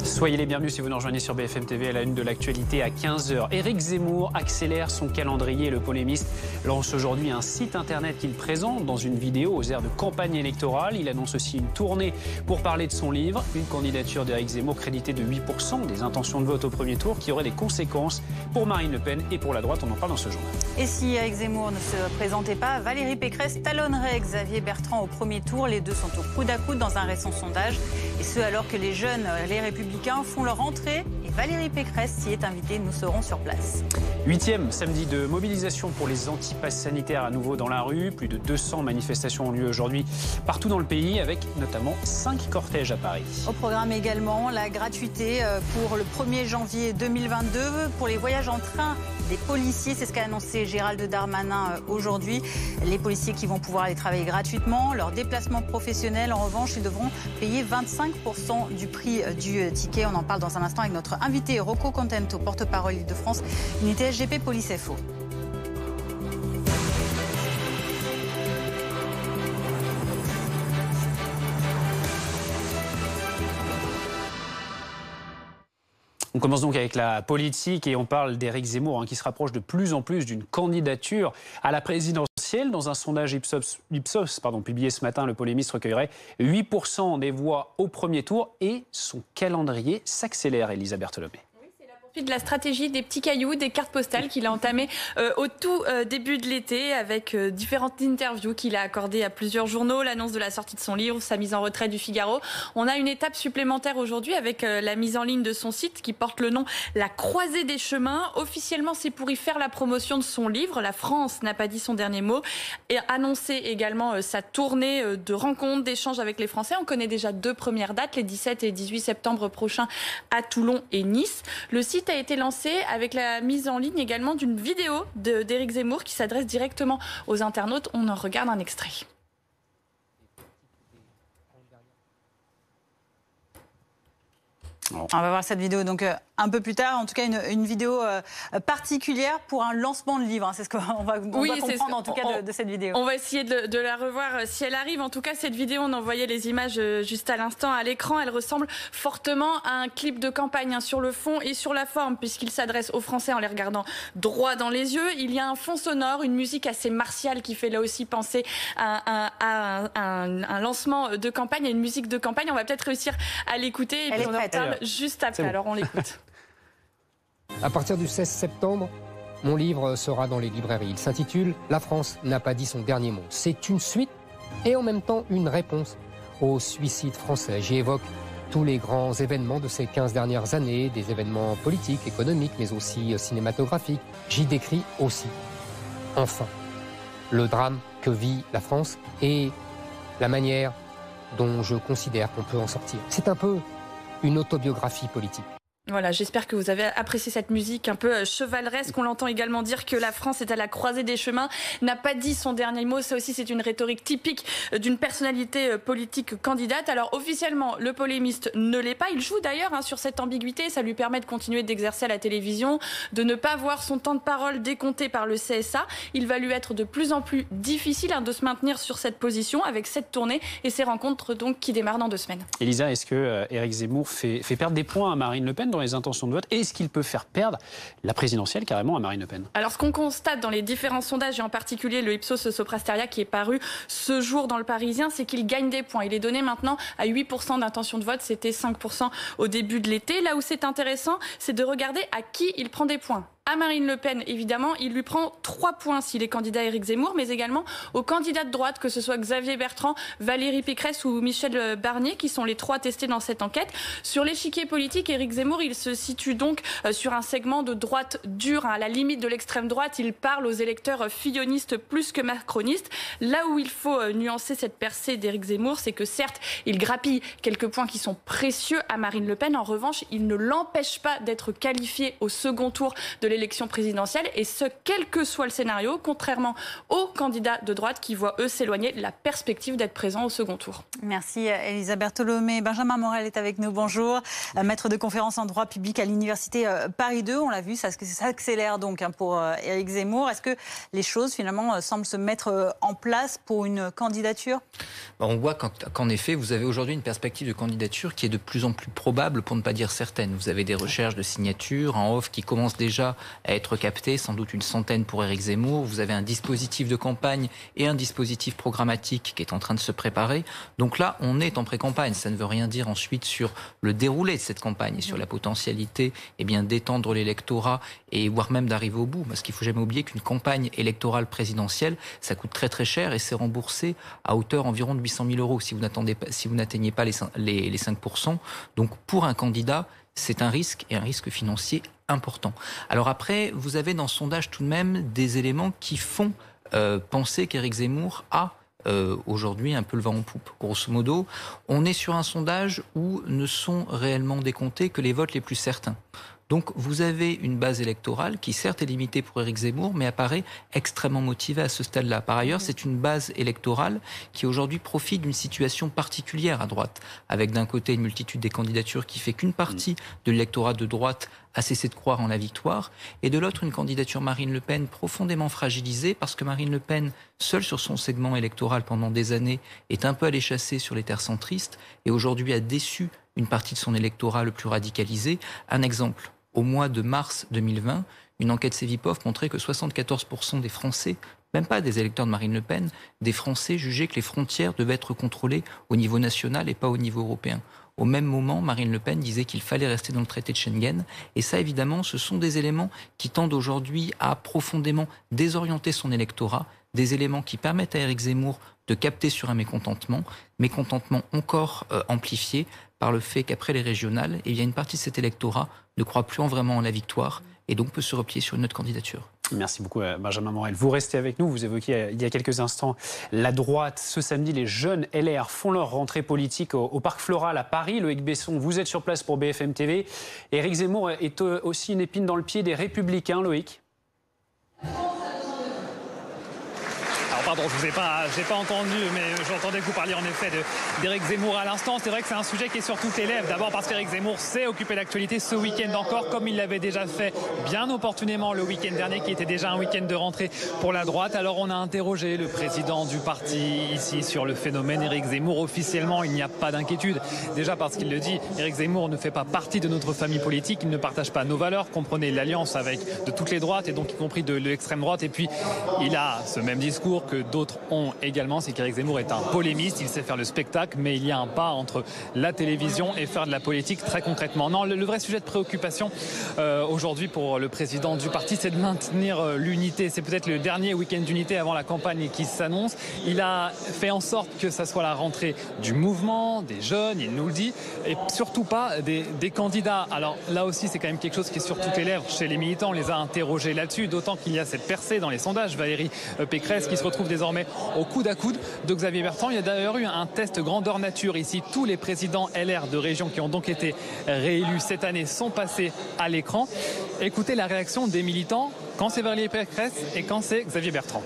Soyez les bienvenus si vous nous rejoignez sur BFM TV à la une de l'actualité à 15h. Éric Zemmour accélère son calendrier. Le polémiste lance aujourd'hui un site internet qu'il présente dans une vidéo aux airs de campagne électorale. Il annonce aussi une tournée pour parler de son livre. Une candidature d'Éric Zemmour créditée de 8% des intentions de vote au premier tour qui aurait des conséquences pour Marine Le Pen et pour la droite. On en parle dans ce journal. Et si Éric Zemmour ne se présentait pas, Valérie Pécresse talonnerait Xavier Bertrand au premier tour. Les deux sont au coude à coude dans un récent sondage. Et ce alors que les jeunes, les Républicains, font leur entrée et Valérie Pécresse s'y est invitée. Nous serons sur place. 8e samedi de mobilisation pour les antipasses sanitaires à nouveau dans la rue. Plus de 200 manifestations ont lieu aujourd'hui partout dans le pays avec notamment 5 cortèges à Paris. Au programme également la gratuité pour le 1er janvier 2022 pour les voyages en train des policiers. C'est ce qu'a annoncé Gérald Darmanin aujourd'hui. Les policiers qui vont pouvoir aller travailler gratuitement. Leurs déplacements professionnels, en revanche, ils devront payer 25% du prix du ticket. On en parle dans un instant avec notre invité Rocco Contento, porte-parole Île-de-France, unité SGP Police FO. On commence donc avec la politique et on parle d'Éric Zemmour qui se rapproche de plus en plus d'une candidature à la présidentielle. Dans un sondage Ipsos publié ce matin, le polémiste recueillerait 8% des voix au premier tour et son calendrier s'accélère, Elisa Bertholomé. de la stratégie des petits cailloux, des cartes postales qu'il a entamées au tout début de l'été avec différentes interviews qu'il a accordées à plusieurs journaux, l'annonce de la sortie de son livre, sa mise en retrait du Figaro. On a une étape supplémentaire aujourd'hui avec la mise en ligne de son site qui porte le nom La Croisée des Chemins. Officiellement, c'est pour y faire la promotion de son livre. La France n'a pas dit son dernier mot. Et annoncer également sa tournée de rencontres, d'échanges avec les Français. On connaît déjà 2 premières dates, les 17 et 18 septembre prochains à Toulon et Nice. Le site a été lancé avec la mise en ligne également d'une vidéo d'Éric Zemmour qui s'adresse directement aux internautes. On en regarde un extrait. On va voir cette vidéo donc un peu plus tard, en tout cas une vidéo particulière pour un lancement de livre. C'est ce qu'on va comprendre en tout cas de cette vidéo. On va essayer de la revoir si elle arrive. En tout cas, cette vidéo, on envoyait les images juste à l'instant à l'écran. Elle ressemble fortement à un clip de campagne sur le fond et sur la forme, puisqu'il s'adresse aux Français en les regardant droit dans les yeux. Il y a un fond sonore, une musique assez martiale qui fait là aussi penser à un lancement de campagne, à une musique de campagne. On va peut-être réussir à l'écouter et puis on en parle juste après. Bon. Alors on l'écoute. À partir du 16 septembre, mon livre sera dans les librairies. Il s'intitule « La France n'a pas dit son dernier mot ». C'est une suite et en même temps une réponse au suicide français. J'y évoque tous les grands événements de ces 15 dernières années, des événements politiques, économiques, mais aussi cinématographiques. J'y décris aussi, enfin, le drame que vit la France et la manière dont je considère qu'on peut en sortir. C'est un peu une autobiographie politique. Voilà, j'espère que vous avez apprécié cette musique un peu chevaleresque. On l'entend également dire que la France est à la croisée des chemins, n'a pas dit son dernier mot. Ça aussi, c'est une rhétorique typique d'une personnalité politique candidate. Alors officiellement, le polémiste ne l'est pas. Il joue d'ailleurs sur cette ambiguïté. Ça lui permet de continuer d'exercer à la télévision, de ne pas voir son temps de parole décompté par le CSA. Il va lui être de plus en plus difficile de se maintenir sur cette position avec cette tournée et ces rencontres donc qui démarrent dans 2 semaines. Elisa, est-ce que Éric Zemmour fait perdre des points à Marine Le Pen dans les intentions de vote? Est-ce qu'il peut faire perdre la présidentielle carrément à Marine Le Pen? Alors ce qu'on constate dans les différents sondages, et en particulier le Ipsos Soprasteria qui est paru ce jour dans Le Parisien, c'est qu'il gagne des points. Il est donné maintenant à 8% d'intention de vote, c'était 5% au début de l'été. Là où c'est intéressant, c'est de regarder à qui il prend des points. À Marine Le Pen, évidemment, il lui prend 3 points s'il est candidat Éric Zemmour, mais également aux candidats de droite, que ce soit Xavier Bertrand, Valérie Pécresse ou Michel Barnier, qui sont les 3 testés dans cette enquête. Sur l'échiquier politique, Éric Zemmour, il se situe donc sur un segment de droite dure, à la limite de l'extrême droite. Il parle aux électeurs fillonistes plus que macronistes. Là où il faut nuancer cette percée d'Éric Zemmour, c'est que certes, il grappille quelques points qui sont précieux à Marine Le Pen. En revanche, il ne l'empêche pas d'être qualifié au second tour de l'élection présidentielle, et ce, quel que soit le scénario, contrairement aux candidats de droite qui voient, eux, s'éloigner de la perspective d'être présents au second tour. Merci Elisa Bertholomé. Benjamin Morel est avec nous, bonjour. Maître de conférence en droit public à l'université Paris 2, on l'a vu, ça s'accélère donc pour Éric Zemmour. Est-ce que les choses finalement semblent se mettre en place pour une candidature? On voit qu'en effet, vous avez aujourd'hui une perspective de candidature qui est de plus en plus probable, pour ne pas dire certaine. Vous avez des recherches de signatures en off qui commencent déjà à être capté, sans doute une centaine pour Éric Zemmour. Vous avez un dispositif de campagne et un dispositif programmatique qui est en train de se préparer. Donc là, on est en pré-campagne. Ça ne veut rien dire ensuite sur le déroulé de cette campagne et sur la potentialité d'étendre l'électorat et voire même d'arriver au bout. Parce qu'il ne faut jamais oublier qu'une campagne électorale présidentielle, ça coûte très très cher et c'est remboursé à hauteur environ de 800 000 euros si vous n'atteignez pas les 5%. Donc pour un candidat, c'est un risque et un risque financier important. Alors après, vous avez dans ce sondage tout de même des éléments qui font penser qu'Éric Zemmour a aujourd'hui un peu le vent en poupe. Grosso modo, on est sur un sondage où ne sont réellement décomptés que les votes les plus certains. Donc vous avez une base électorale qui certes est limitée pour Éric Zemmour, mais apparaît extrêmement motivée à ce stade-là. Par ailleurs, c'est une base électorale qui aujourd'hui profite d'une situation particulière à droite, avec d'un côté une multitude des candidatures qui fait qu'une partie de l'électorat de droite a cessé de croire en la victoire, et de l'autre une candidature Marine Le Pen profondément fragilisée, parce que Marine Le Pen, seule sur son segment électoral pendant des années, est un peu allée chasser sur les terres centristes, et aujourd'hui a déçu une partie de son électorat le plus radicalisé. Un exemple. Au mois de mars 2020, une enquête Cevipof montrait que 74% des Français, même pas des électeurs de Marine Le Pen, des Français jugeaient que les frontières devaient être contrôlées au niveau national et pas au niveau européen. Au même moment, Marine Le Pen disait qu'il fallait rester dans le traité de Schengen. Et ça, évidemment, ce sont des éléments qui tendent aujourd'hui à profondément désorienter son électorat, des éléments qui permettent à Éric Zemmour de capter sur un mécontentement encore amplifié par le fait qu'après les régionales, eh bien, une partie de cet électorat ne croit plus vraiment en la victoire et donc peut se replier sur une autre candidature. Merci beaucoup Benjamin Morel. Vous restez avec nous, vous évoquiez il y a quelques instants la droite. Ce samedi, les jeunes LR font leur rentrée politique au Parc Floral à Paris. Loïc Besson, vous êtes sur place pour BFM TV. Éric Zemmour est aussi une épine dans le pied des Républicains, Loïc. Pardon, je vous ai pas entendu, mais j'entendais que vous parliez en effet d'Éric Zemmour à l'instant. C'est vrai que c'est un sujet qui est sur toutes les lèvres. D'abord parce qu'Éric Zemmour s'est occupé d'actualité ce week-end encore, comme il l'avait déjà fait bien opportunément le week-end dernier, qui était déjà un week-end de rentrée pour la droite. Alors on a interrogé le président du parti ici sur le phénomène Éric Zemmour. Officiellement, il n'y a pas d'inquiétude. Déjà parce qu'il le dit, Éric Zemmour ne fait pas partie de notre famille politique. Il ne partage pas nos valeurs. Comprenez l'alliance avec de toutes les droites et donc y compris de l'extrême droite. Et puis il a ce même discours que d'autres ont également, c'est qu'Éric Zemmour est un polémiste, il sait faire le spectacle, mais il y a un pas entre la télévision et faire de la politique très concrètement. Non, le vrai sujet de préoccupation aujourd'hui pour le président du parti, c'est de maintenir l'unité. C'est peut-être le dernier week-end d'unité avant la campagne qui s'annonce. Il a fait en sorte que ça soit la rentrée du mouvement, des jeunes, il nous le dit, et surtout pas des candidats. Alors là aussi, c'est quand même quelque chose qui est sur toutes les lèvres chez les militants. On les a interrogés là-dessus, d'autant qu'il y a cette percée dans les sondages. Valérie Pécresse qui se retrouve désormais au coude à coude de Xavier Bertrand. Il y a d'ailleurs eu un test grandeur nature ici. Tous les présidents LR de région qui ont donc été réélus cette année sont passés à l'écran. Écoutez la réaction des militants quand c'est Valérie Pécresse et quand c'est Xavier Bertrand.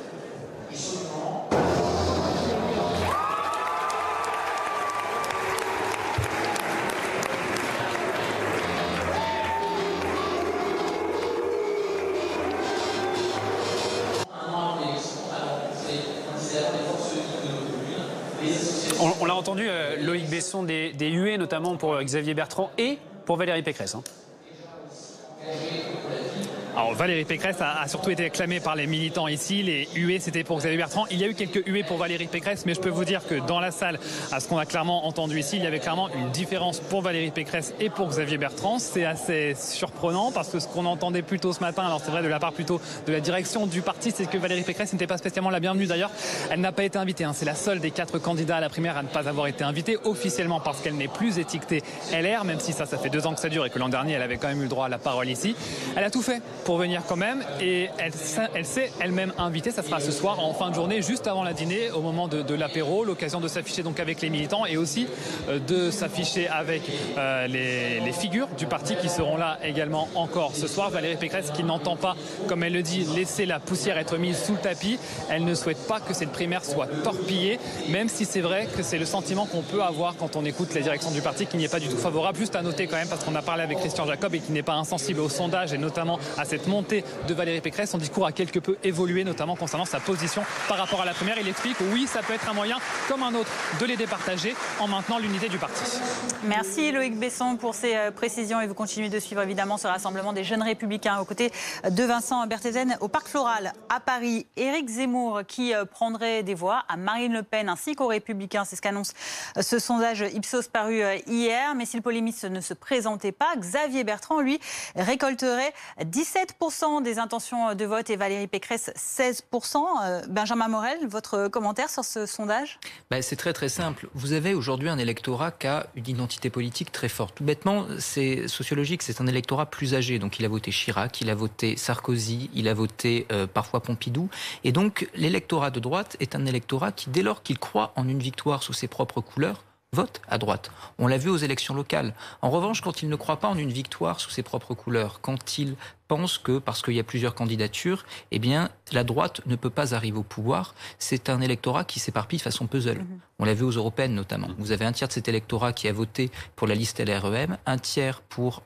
On l'a entendu, Loïc Besson, des huées, notamment pour Xavier Bertrand et pour Valérie Pécresse. Alors Valérie Pécresse a surtout été acclamée par les militants ici. Les huées, c'était pour Xavier Bertrand. Il y a eu quelques huées pour Valérie Pécresse, mais je peux vous dire que dans la salle, à ce qu'on a clairement entendu ici, il y avait clairement une différence pour Valérie Pécresse et pour Xavier Bertrand. C'est assez surprenant parce que ce qu'on entendait plus tôt ce matin, alors c'est vrai de la part plutôt de la direction du parti, c'est que Valérie Pécresse n'était pas spécialement la bienvenue. D'ailleurs, elle n'a pas été invitée. C'est la seule des 4 candidats à la primaire à ne pas avoir été invitée officiellement parce qu'elle n'est plus étiquetée LR, même si ça fait 2 ans que ça dure et que l'an dernier, elle avait quand même eu le droit à la parole ici. Elle a tout fait pour venir quand même et elle s'est elle-même invitée. Ça sera ce soir en fin de journée, juste avant la dîner, au moment de l'apéro, l'occasion de s'afficher donc avec les militants et aussi de s'afficher avec les figures du parti qui seront là également encore ce soir. Valérie Pécresse qui n'entend pas, comme elle le dit, laisser la poussière être mise sous le tapis. Elle ne souhaite pas que cette primaire soit torpillée, même si c'est vrai que c'est le sentiment qu'on peut avoir quand on écoute la direction du parti qui n'y est pas du tout favorable. Juste à noter quand même, parce qu'on a parlé avec Christian Jacob et qui n'est pas insensible aux sondages et notamment à cette montée de Valérie Pécresse. Son discours a quelque peu évolué, notamment concernant sa position par rapport à la primaire. Il explique que oui, ça peut être un moyen, comme un autre, de les départager en maintenant l'unité du parti. Merci Loïc Besson pour ces précisions et vous continuez de suivre évidemment ce rassemblement des jeunes républicains aux côtés de Vincent Berthezen au Parc Floral à Paris. Éric Zemmour qui prendrait des voix à Marine Le Pen ainsi qu'aux Républicains. C'est ce qu'annonce ce sondage Ipsos paru hier. Mais si le polémiste ne se présentait pas, Xavier Bertrand, lui, récolterait 17% des intentions de vote et Valérie Pécresse 16%. Benjamin Morel, votre commentaire sur ce sondage ? C'est très très simple. Vous avez aujourd'hui un électorat qui a une identité politique très forte. Tout bêtement, c'est sociologique, c'est un électorat plus âgé. Donc il a voté Chirac, il a voté Sarkozy, il a voté parfois Pompidou. Et donc l'électorat de droite est un électorat qui, dès lors qu'il croit en une victoire sous ses propres couleurs, vote à droite. On l'a vu aux élections locales. En revanche, quand il ne croit pas en une victoire sous ses propres couleurs, quand il pense que, parce qu'il y a plusieurs candidatures, eh bien, la droite ne peut pas arriver au pouvoir, c'est un électorat qui s'éparpille de façon puzzle. On l'a vu aux européennes notamment. Vous avez un tiers de cet électorat qui a voté pour la liste LREM, un tiers pour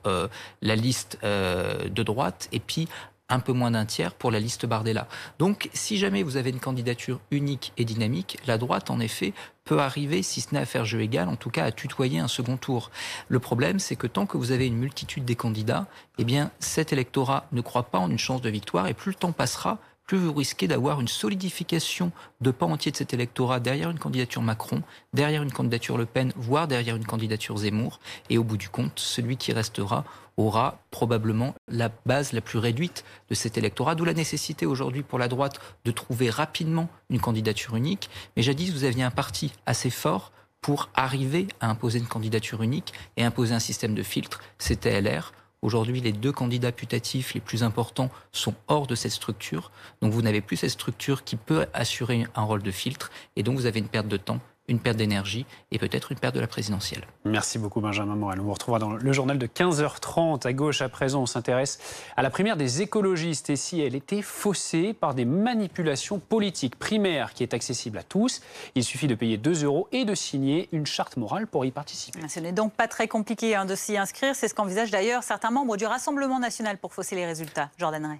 la liste de droite, et puis un peu moins d'un tiers pour la liste Bardella. Donc, si jamais vous avez une candidature unique et dynamique, la droite, en effet, peut arriver, si ce n'est à faire jeu égal, en tout cas à tutoyer un second tour. Le problème, c'est que tant que vous avez une multitude des candidats, eh bien, cet électorat ne croit pas en une chance de victoire et plus le temps passera, plus vous risquez d'avoir une solidification de pans entiers de cet électorat derrière une candidature Macron, derrière une candidature Le Pen, voire derrière une candidature Zemmour. Et au bout du compte, celui qui restera aura probablement la base la plus réduite de cet électorat, d'où la nécessité aujourd'hui pour la droite de trouver rapidement une candidature unique. Mais jadis, vous aviez un parti assez fort pour arriver à imposer une candidature unique et imposer un système de filtre, c'était LR. Aujourd'hui, les 2 candidats putatifs les plus importants sont hors de cette structure. Donc vous n'avez plus cette structure qui peut assurer un rôle de filtre. Et donc vous avez une perte de temps, une perte d'énergie et peut-être une perte de la présidentielle. Merci beaucoup Benjamin Morel. On vous retrouvera dans le journal de 15h30. À gauche, à présent, on s'intéresse à la primaire des écologistes et si elle était faussée par des manipulations politiques. Primaire qui est accessible à tous. Il suffit de payer 2 € et de signer une charte morale pour y participer. Ce n'est donc pas très compliqué de s'y inscrire. C'est ce qu'envisagent d'ailleurs certains membres du Rassemblement national pour fausser les résultats. Jordan Ray.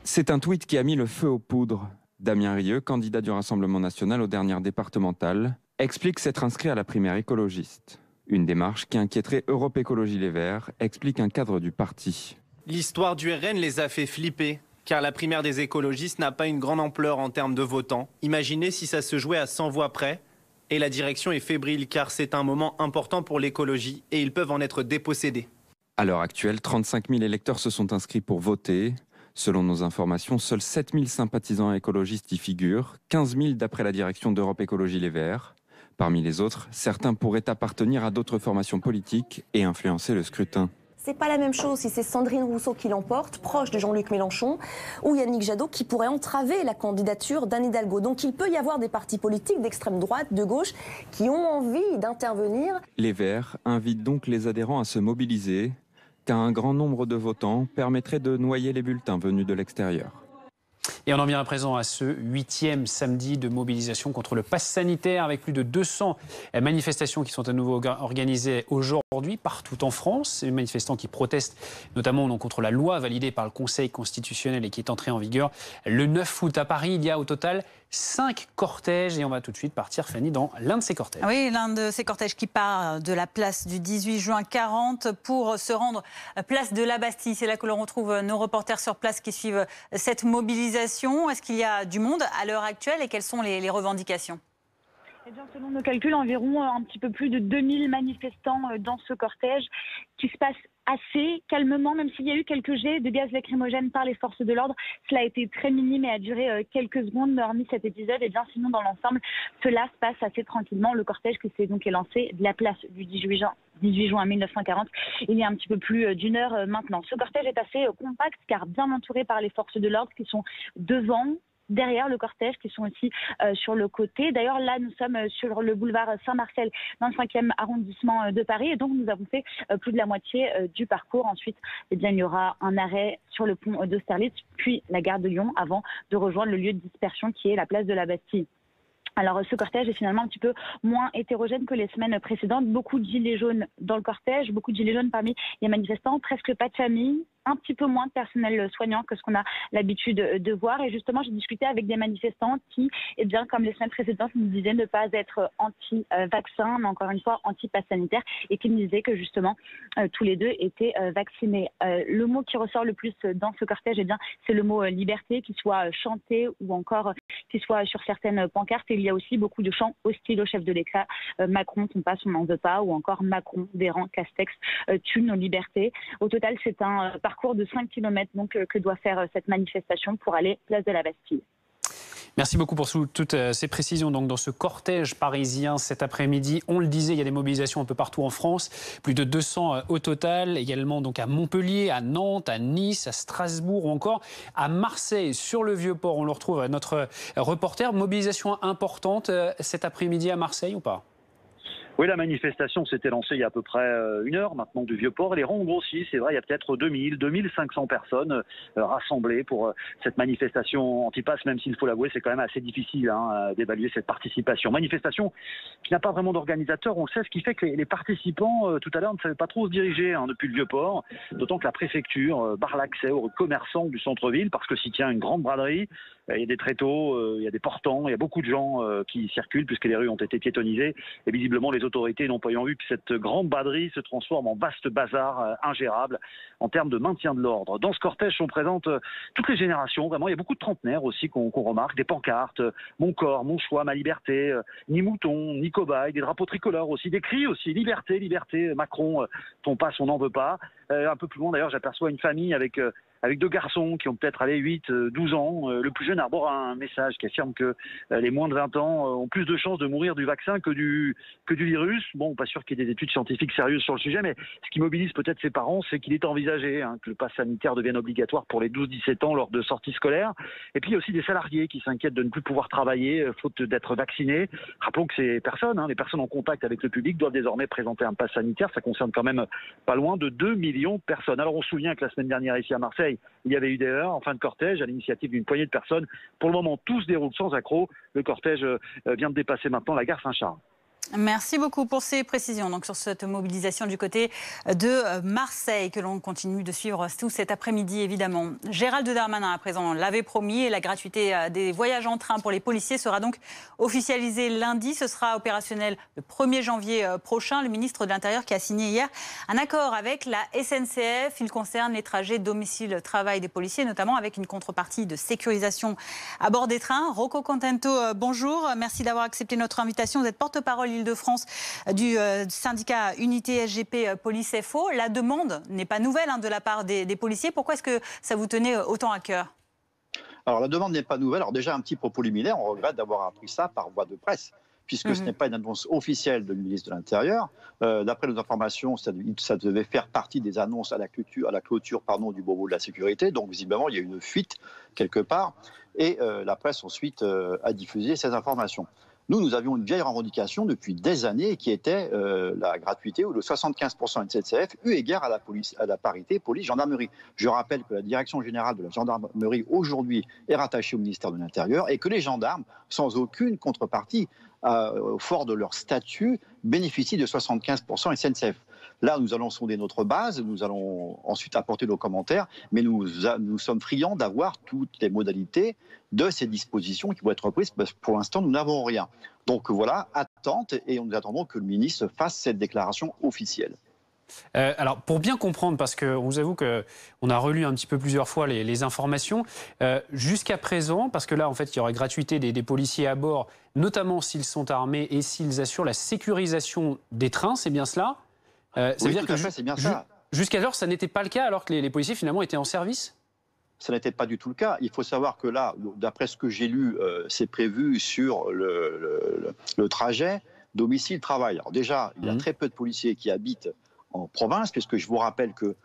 C'est un tweet qui a mis le feu aux poudres. Damien Rieu, candidat du Rassemblement national aux dernières départementales, explique s'être inscrit à la primaire écologiste. Une démarche qui inquiéterait Europe Écologie Les Verts, explique un cadre du parti. L'histoire du RN les a fait flipper, car la primaire des écologistes n'a pas une grande ampleur en termes de votants. Imaginez si ça se jouait à 100 voix près. Et la direction est fébrile, car c'est un moment important pour l'écologie et ils peuvent en être dépossédés. À l'heure actuelle, 35 000 électeurs se sont inscrits pour voter. Selon nos informations, seuls 7 000 sympathisants écologistes y figurent, 15 000 d'après la direction d'Europe Écologie Les Verts. Parmi les autres, certains pourraient appartenir à d'autres formations politiques et influencer le scrutin. C'est pas la même chose si c'est Sandrine Rousseau qui l'emporte, proche de Jean-Luc Mélenchon, ou Yannick Jadot qui pourrait entraver la candidature d'Anne Hidalgo. Donc il peut y avoir des partis politiques d'extrême droite, de gauche, qui ont envie d'intervenir. Les Verts invitent donc les adhérents à se mobiliser, car un grand nombre de votants permettrait de noyer les bulletins venus de l'extérieur. Et on en vient à présent à ce 8e samedi de mobilisation contre le pass sanitaire avec plus de 200 manifestations qui sont à nouveau organisées aujourd'hui partout en France. Ces manifestants qui protestent notamment contre la loi validée par le Conseil constitutionnel et qui est entrée en vigueur le 9 août à Paris. Il y a au total 5 cortèges et on va tout de suite partir, Fanny, dans l'un de ces cortèges. Oui, l'un de ces cortèges qui part de la place du 18 juin 40 pour se rendre place de la Bastille. C'est là que l'on retrouve nos reporters sur place qui suivent cette mobilisation. Est-ce qu'il y a du monde à l'heure actuelle et quelles sont les revendications ? Eh bien, selon nos calculs, environ un petit peu plus de 2000 manifestants dans ce cortège qui se passe assez calmement, même s'il y a eu quelques jets de gaz lacrymogène par les forces de l'ordre. Cela a été très minime et a duré quelques secondes, hormis cet épisode. Et bien sinon, dans l'ensemble, cela se passe assez tranquillement. Le cortège qui s'est donc lancé de la place du 18 juin 1940, il y a un petit peu plus d'une heure maintenant. Ce cortège est assez compact car bien entouré par les forces de l'ordre qui sont devant, derrière le cortège, qui sont aussi sur le côté. D'ailleurs, là, nous sommes sur le boulevard Saint-Marcel, dans le 5e arrondissement de Paris. Et donc, nous avons fait plus de la moitié du parcours. Ensuite, eh bien, il y aura un arrêt sur le pont d'Austerlitz, puis la gare de Lyon, avant de rejoindre le lieu de dispersion qui est la place de la Bastille. Alors, ce cortège est finalement un petit peu moins hétérogène que les semaines précédentes. Beaucoup de gilets jaunes dans le cortège, beaucoup de gilets jaunes parmi les manifestants, presque pas de famille, un petit peu moins de personnel soignant que ce qu'on a l'habitude de voir. Et justement, j'ai discuté avec des manifestants qui, eh bien, comme les semaines précédentes, nous disaient ne pas être anti-vaccin, mais encore une fois anti-pass sanitaire, et qui me disaient que justement, tous les deux étaient vaccinés. Le mot qui ressort le plus dans ce cortège, eh bien, c'est le mot liberté, qu'il soit chanté ou encore qu'il soit sur certaines pancartes. Et il y a aussi beaucoup de chants hostiles au chef de l'État. Macron, ton passe, on n'en veut pas, ou encore Macron, Véran, Castex, tue nos libertés. Au total, c'est un parcours de 5 km donc, que doit faire cette manifestation pour aller place de la Bastille. Merci beaucoup pour toutes ces précisions. Donc, dans ce cortège parisien cet après-midi, on le disait, il y a des mobilisations un peu partout en France, plus de 200 au total, également donc à Montpellier, à Nantes, à Nice, à Strasbourg ou encore à Marseille, sur le Vieux-Port. On le retrouve, notre reporter. Mobilisation importante cet après-midi à Marseille ou pas ? Oui, la manifestation s'était lancée il y a à peu près une heure maintenant du Vieux-Port. Les rangs ont grossi, c'est vrai, il y a peut-être 2500 personnes rassemblées pour cette manifestation anti-pass, même s'il faut l'avouer, c'est quand même assez difficile d'évaluer cette participation. Manifestation qui n'a pas vraiment d'organisateur, on sait, ce qui fait que les participants, tout à l'heure, ne savaient pas trop se diriger depuis le Vieux-Port, d'autant que la préfecture barre l'accès aux commerçants du centre-ville, parce que s'y tient une grande braderie. Il y a des tréteaux, il y a des portants, il y a beaucoup de gens qui circulent puisque les rues ont été piétonnisées et visiblement les autorités n'ont pas eu envie que cette grande braderie se transforme en vaste bazar ingérable en termes de maintien de l'ordre. Dans ce cortège, on présente toutes les générations, vraiment. Il y a beaucoup de trentenaires aussi qu'on remarque, des pancartes, mon corps, mon choix, ma liberté, ni mouton, ni cobaye, des drapeaux tricolores aussi, des cris aussi, liberté, liberté, Macron, ton passe, on n'en veut pas. Un peu plus loin d'ailleurs, j'aperçois une famille avec 2 garçons qui ont peut-être 8, 12 ans. Le plus jeune arbore un message qui affirme que les moins de 20 ans ont plus de chances de mourir du vaccin que du virus. Bon, pas sûr qu'il y ait des études scientifiques sérieuses sur le sujet, mais ce qui mobilise peut-être ses parents, c'est qu'il est envisagé que le pass sanitaire devienne obligatoire pour les 12-17 ans lors de sorties scolaires. Et puis il y a aussi des salariés qui s'inquiètent de ne plus pouvoir travailler faute d'être vaccinés. Rappelons que ces personnes, les personnes en contact avec le public, doivent désormais présenter un pass sanitaire. Ça concerne quand même pas loin de 2 millions de personnes. Alors on se souvient que la semaine dernière ici à Marseille, il y avait eu des heurts en fin de cortège à l'initiative d'une poignée de personnes. Pour le moment, tout se déroule sans accroc. Le cortège vient de dépasser maintenant la gare Saint-Charles. Merci beaucoup pour ces précisions donc, sur cette mobilisation du côté de Marseille que l'on continue de suivre tout cet après-midi évidemment. Gérald Darmanin à présent l'avait promis et la gratuité des voyages en train pour les policiers sera donc officialisée lundi. Ce sera opérationnel le 1er janvier prochain. Le ministre de l'Intérieur qui a signé hier un accord avec la SNCF. Il concerne les trajets domicile-travail des policiers, notamment avec une contrepartie de sécurisation à bord des trains. Rocco Contento, bonjour. Merci d'avoir accepté notre invitation. Vous êtes porte-parole Île-de-France du syndicat Unité SGP Police FO. La demande n'est pas nouvelle de la part des policiers. Pourquoi est-ce que ça vous tenait autant à cœur ? Alors la demande n'est pas nouvelle. Alors déjà un petit propos liminaire, on regrette d'avoir appris ça par voie de presse, puisque ce n'est pas une annonce officielle du ministre de l'Intérieur. D'après nos informations, ça devait faire partie des annonces à la clôture du Beauvau de la sécurité. Donc visiblement, il y a une fuite quelque part. Et la presse ensuite a diffusé ces informations. Nous avions une vieille revendication depuis des années qui était la gratuité ou le 75% SNCF eu égard à la parité police-gendarmerie. Je rappelle que la direction générale de la gendarmerie aujourd'hui est rattachée au ministère de l'Intérieur et que les gendarmes, sans aucune contrepartie, au fort de leur statut, bénéficient de 75% SNCF. Là, nous allons sonder notre base, nous allons ensuite apporter nos commentaires, mais nous sommes friands d'avoir toutes les modalités de ces dispositions qui vont être prises, parce que pour l'instant, nous n'avons rien. Donc voilà, attente, et nous attendons que le ministre fasse cette déclaration officielle. Alors, pour bien comprendre, parce qu'on vous avoue qu'on a relu un petit peu plusieurs fois les informations, jusqu'à présent, parce que là, en fait, il y aurait gratuité des policiers à bord, notamment s'ils sont armés et s'ils assurent la sécurisation des trains, c'est bien cela ? Ça veut dire que jusqu'à l'heure, ça n'était pas le cas, alors que les policiers, finalement, étaient en service ? Ça n'était pas du tout le cas. Il faut savoir que là, d'après ce que j'ai lu, c'est prévu sur le trajet domicile-travail. Alors déjà, il y a très peu de policiers qui habitent en province, puisque je vous rappelle que,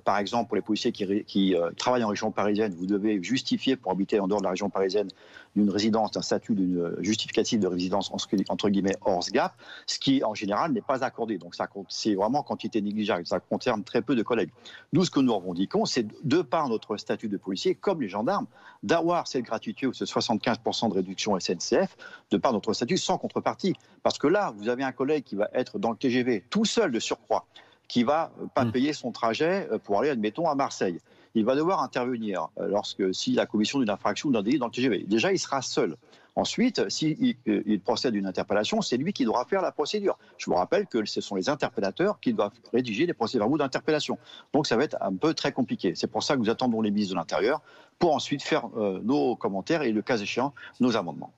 par exemple, pour les policiers qui travaillent en région parisienne, vous devez justifier pour habiter en dehors de la région parisienne d'une résidence, d'un statut d'une justificative de résidence entre guillemets hors SGAP, ce qui en général n'est pas accordé. Donc c'est vraiment quantité négligeable. Ça concerne très peu de collègues. Nous, ce que nous revendiquons, c'est de par notre statut de policier, comme les gendarmes, d'avoir cette gratuité ou ce 75% de réduction SNCF, de par notre statut sans contrepartie. Parce que là, vous avez un collègue qui va être dans le TGV tout seul de surcroît, qui ne va pas payer son trajet pour aller, admettons, à Marseille. Il va devoir intervenir s'il a commission d'une infraction ou d'un délit dans le TGV. Déjà, il sera seul. Ensuite, s'il procède à une interpellation, c'est lui qui devra faire la procédure. Je vous rappelle que ce sont les interpellateurs qui doivent rédiger les procès-verbaux d'interpellation. Donc ça va être un peu très compliqué. C'est pour ça que nous attendons les ministres de l'Intérieur pour ensuite faire nos commentaires et, le cas échéant, nos amendements.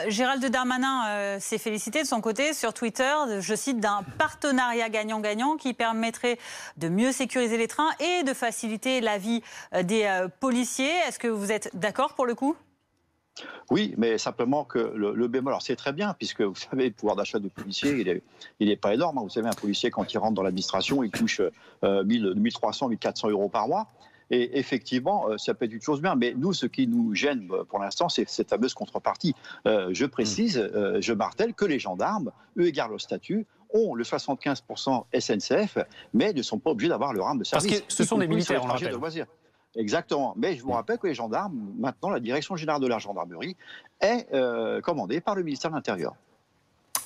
Gérald Darmanin s'est félicité de son côté sur Twitter, je cite, d'un partenariat gagnant-gagnant qui permettrait de mieux sécuriser les trains et de faciliter la vie des policiers. Est-ce que vous êtes d'accord pour le coup ? Oui, mais simplement que le bémol, alors c'est très bien, puisque vous savez, le pouvoir d'achat de policiers, il n'est pas énorme. Vous savez, un policier, quand il rentre dans l'administration, il touche 1300, 1400 euros par mois. Et effectivement, ça peut être une chose bien. Mais nous, ce qui nous gêne pour l'instant, c'est cette fameuse contrepartie. Je précise, je martèle que les gendarmes, eux égard leur statut, ont le 75% SNCF, mais ne sont pas obligés d'avoir leur arme de service. Parce que ce sont des militaires, on le rappelle. Exactement. Mais je vous rappelle que les gendarmes, maintenant, la Direction générale de la gendarmerie est commandée par le ministère de l'Intérieur.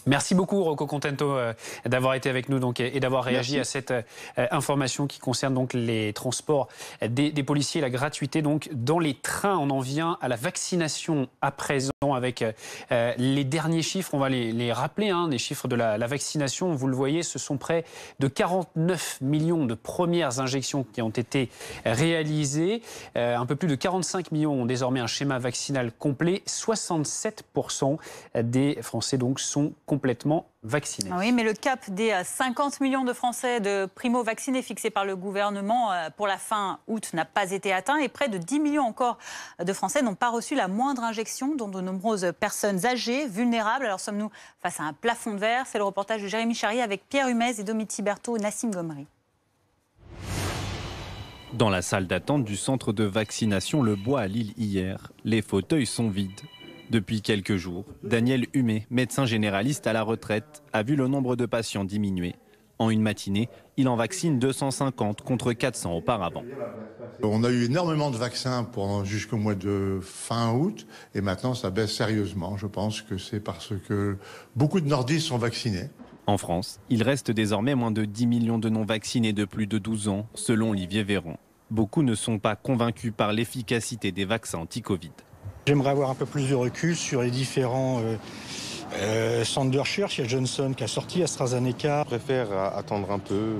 Merci beaucoup Rocco Contento d'avoir été avec nous donc, et d'avoir réagi à cette information qui concerne donc les transports des policiers, la gratuité donc dans les trains. On en vient à la vaccination à présent avec les derniers chiffres. On va les rappeler, les chiffres de la vaccination. Vous le voyez, ce sont près de 49 millions de premières injections qui ont été réalisées. Un peu plus de 45 millions ont désormais un schéma vaccinal complet. 67% des Français donc sont complètement vaccinés. Oui, mais le cap des 50 millions de Français de primo-vaccinés fixé par le gouvernement pour la fin août n'a pas été atteint et près de 10 millions encore de Français n'ont pas reçu la moindre injection, dont de nombreuses personnes âgées, vulnérables. Alors sommes-nous face à un plafond de verre? C'est le reportage de Jérémy Charrier avec Pierre Humez et Domiti Berthaud, Nassim Gomri. Dans la salle d'attente du centre de vaccination Le Bois à Lille hier, les fauteuils sont vides. Depuis quelques jours, Daniel Humé, médecin généraliste à la retraite, a vu le nombre de patients diminuer. En une matinée, il en vaccine 250 contre 400 auparavant. On a eu énormément de vaccins jusqu'au mois de fin août et maintenant ça baisse sérieusement. Je pense que c'est parce que beaucoup de nordistes sont vaccinés. En France, il reste désormais moins de 10 millions de non-vaccinés de plus de 12 ans, selon Olivier Véran. Beaucoup ne sont pas convaincus par l'efficacité des vaccins anti-Covid. J'aimerais avoir un peu plus de recul sur les différents centres de recherche. Il y a Johnson qui a sorti AstraZeneca. Je préfère attendre un peu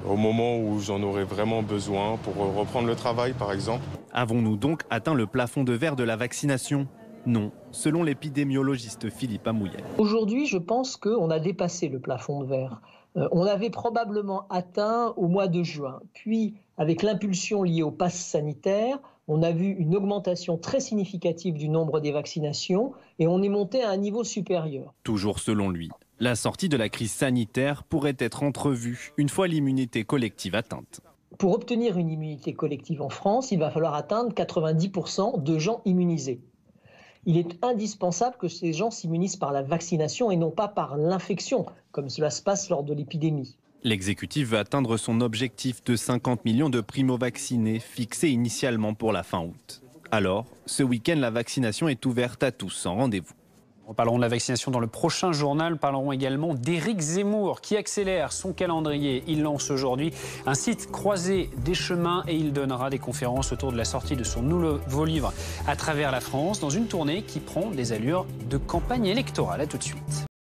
au moment où j'en aurai vraiment besoin pour reprendre le travail, par exemple. Avons-nous donc atteint le plafond de verre de la vaccination ? Non, selon l'épidémiologiste Philippe Amouyel. Aujourd'hui, je pense qu'on a dépassé le plafond de verre. On l'avait probablement atteint au mois de juin. Puis, avec l'impulsion liée au pass sanitaire, on a vu une augmentation très significative du nombre des vaccinations et on est monté à un niveau supérieur. Toujours selon lui, la sortie de la crise sanitaire pourrait être entrevue une fois l'immunité collective atteinte. Pour obtenir une immunité collective en France, il va falloir atteindre 90% de gens immunisés. Il est indispensable que ces gens s'immunisent par la vaccination et non pas par l'infection, comme cela se passe lors de l'épidémie. L'exécutif veut atteindre son objectif de 50 millions de primo-vaccinés fixé initialement pour la fin août. Alors, ce week-end, la vaccination est ouverte à tous sans rendez-vous. En parlerons de la vaccination dans le prochain journal. Parlerons également d'Éric Zemmour qui accélère son calendrier. Il lance aujourd'hui un site croisé des chemins et il donnera des conférences autour de la sortie de son nouveau livre à travers la France dans une tournée qui prend des allures de campagne électorale. À tout de suite.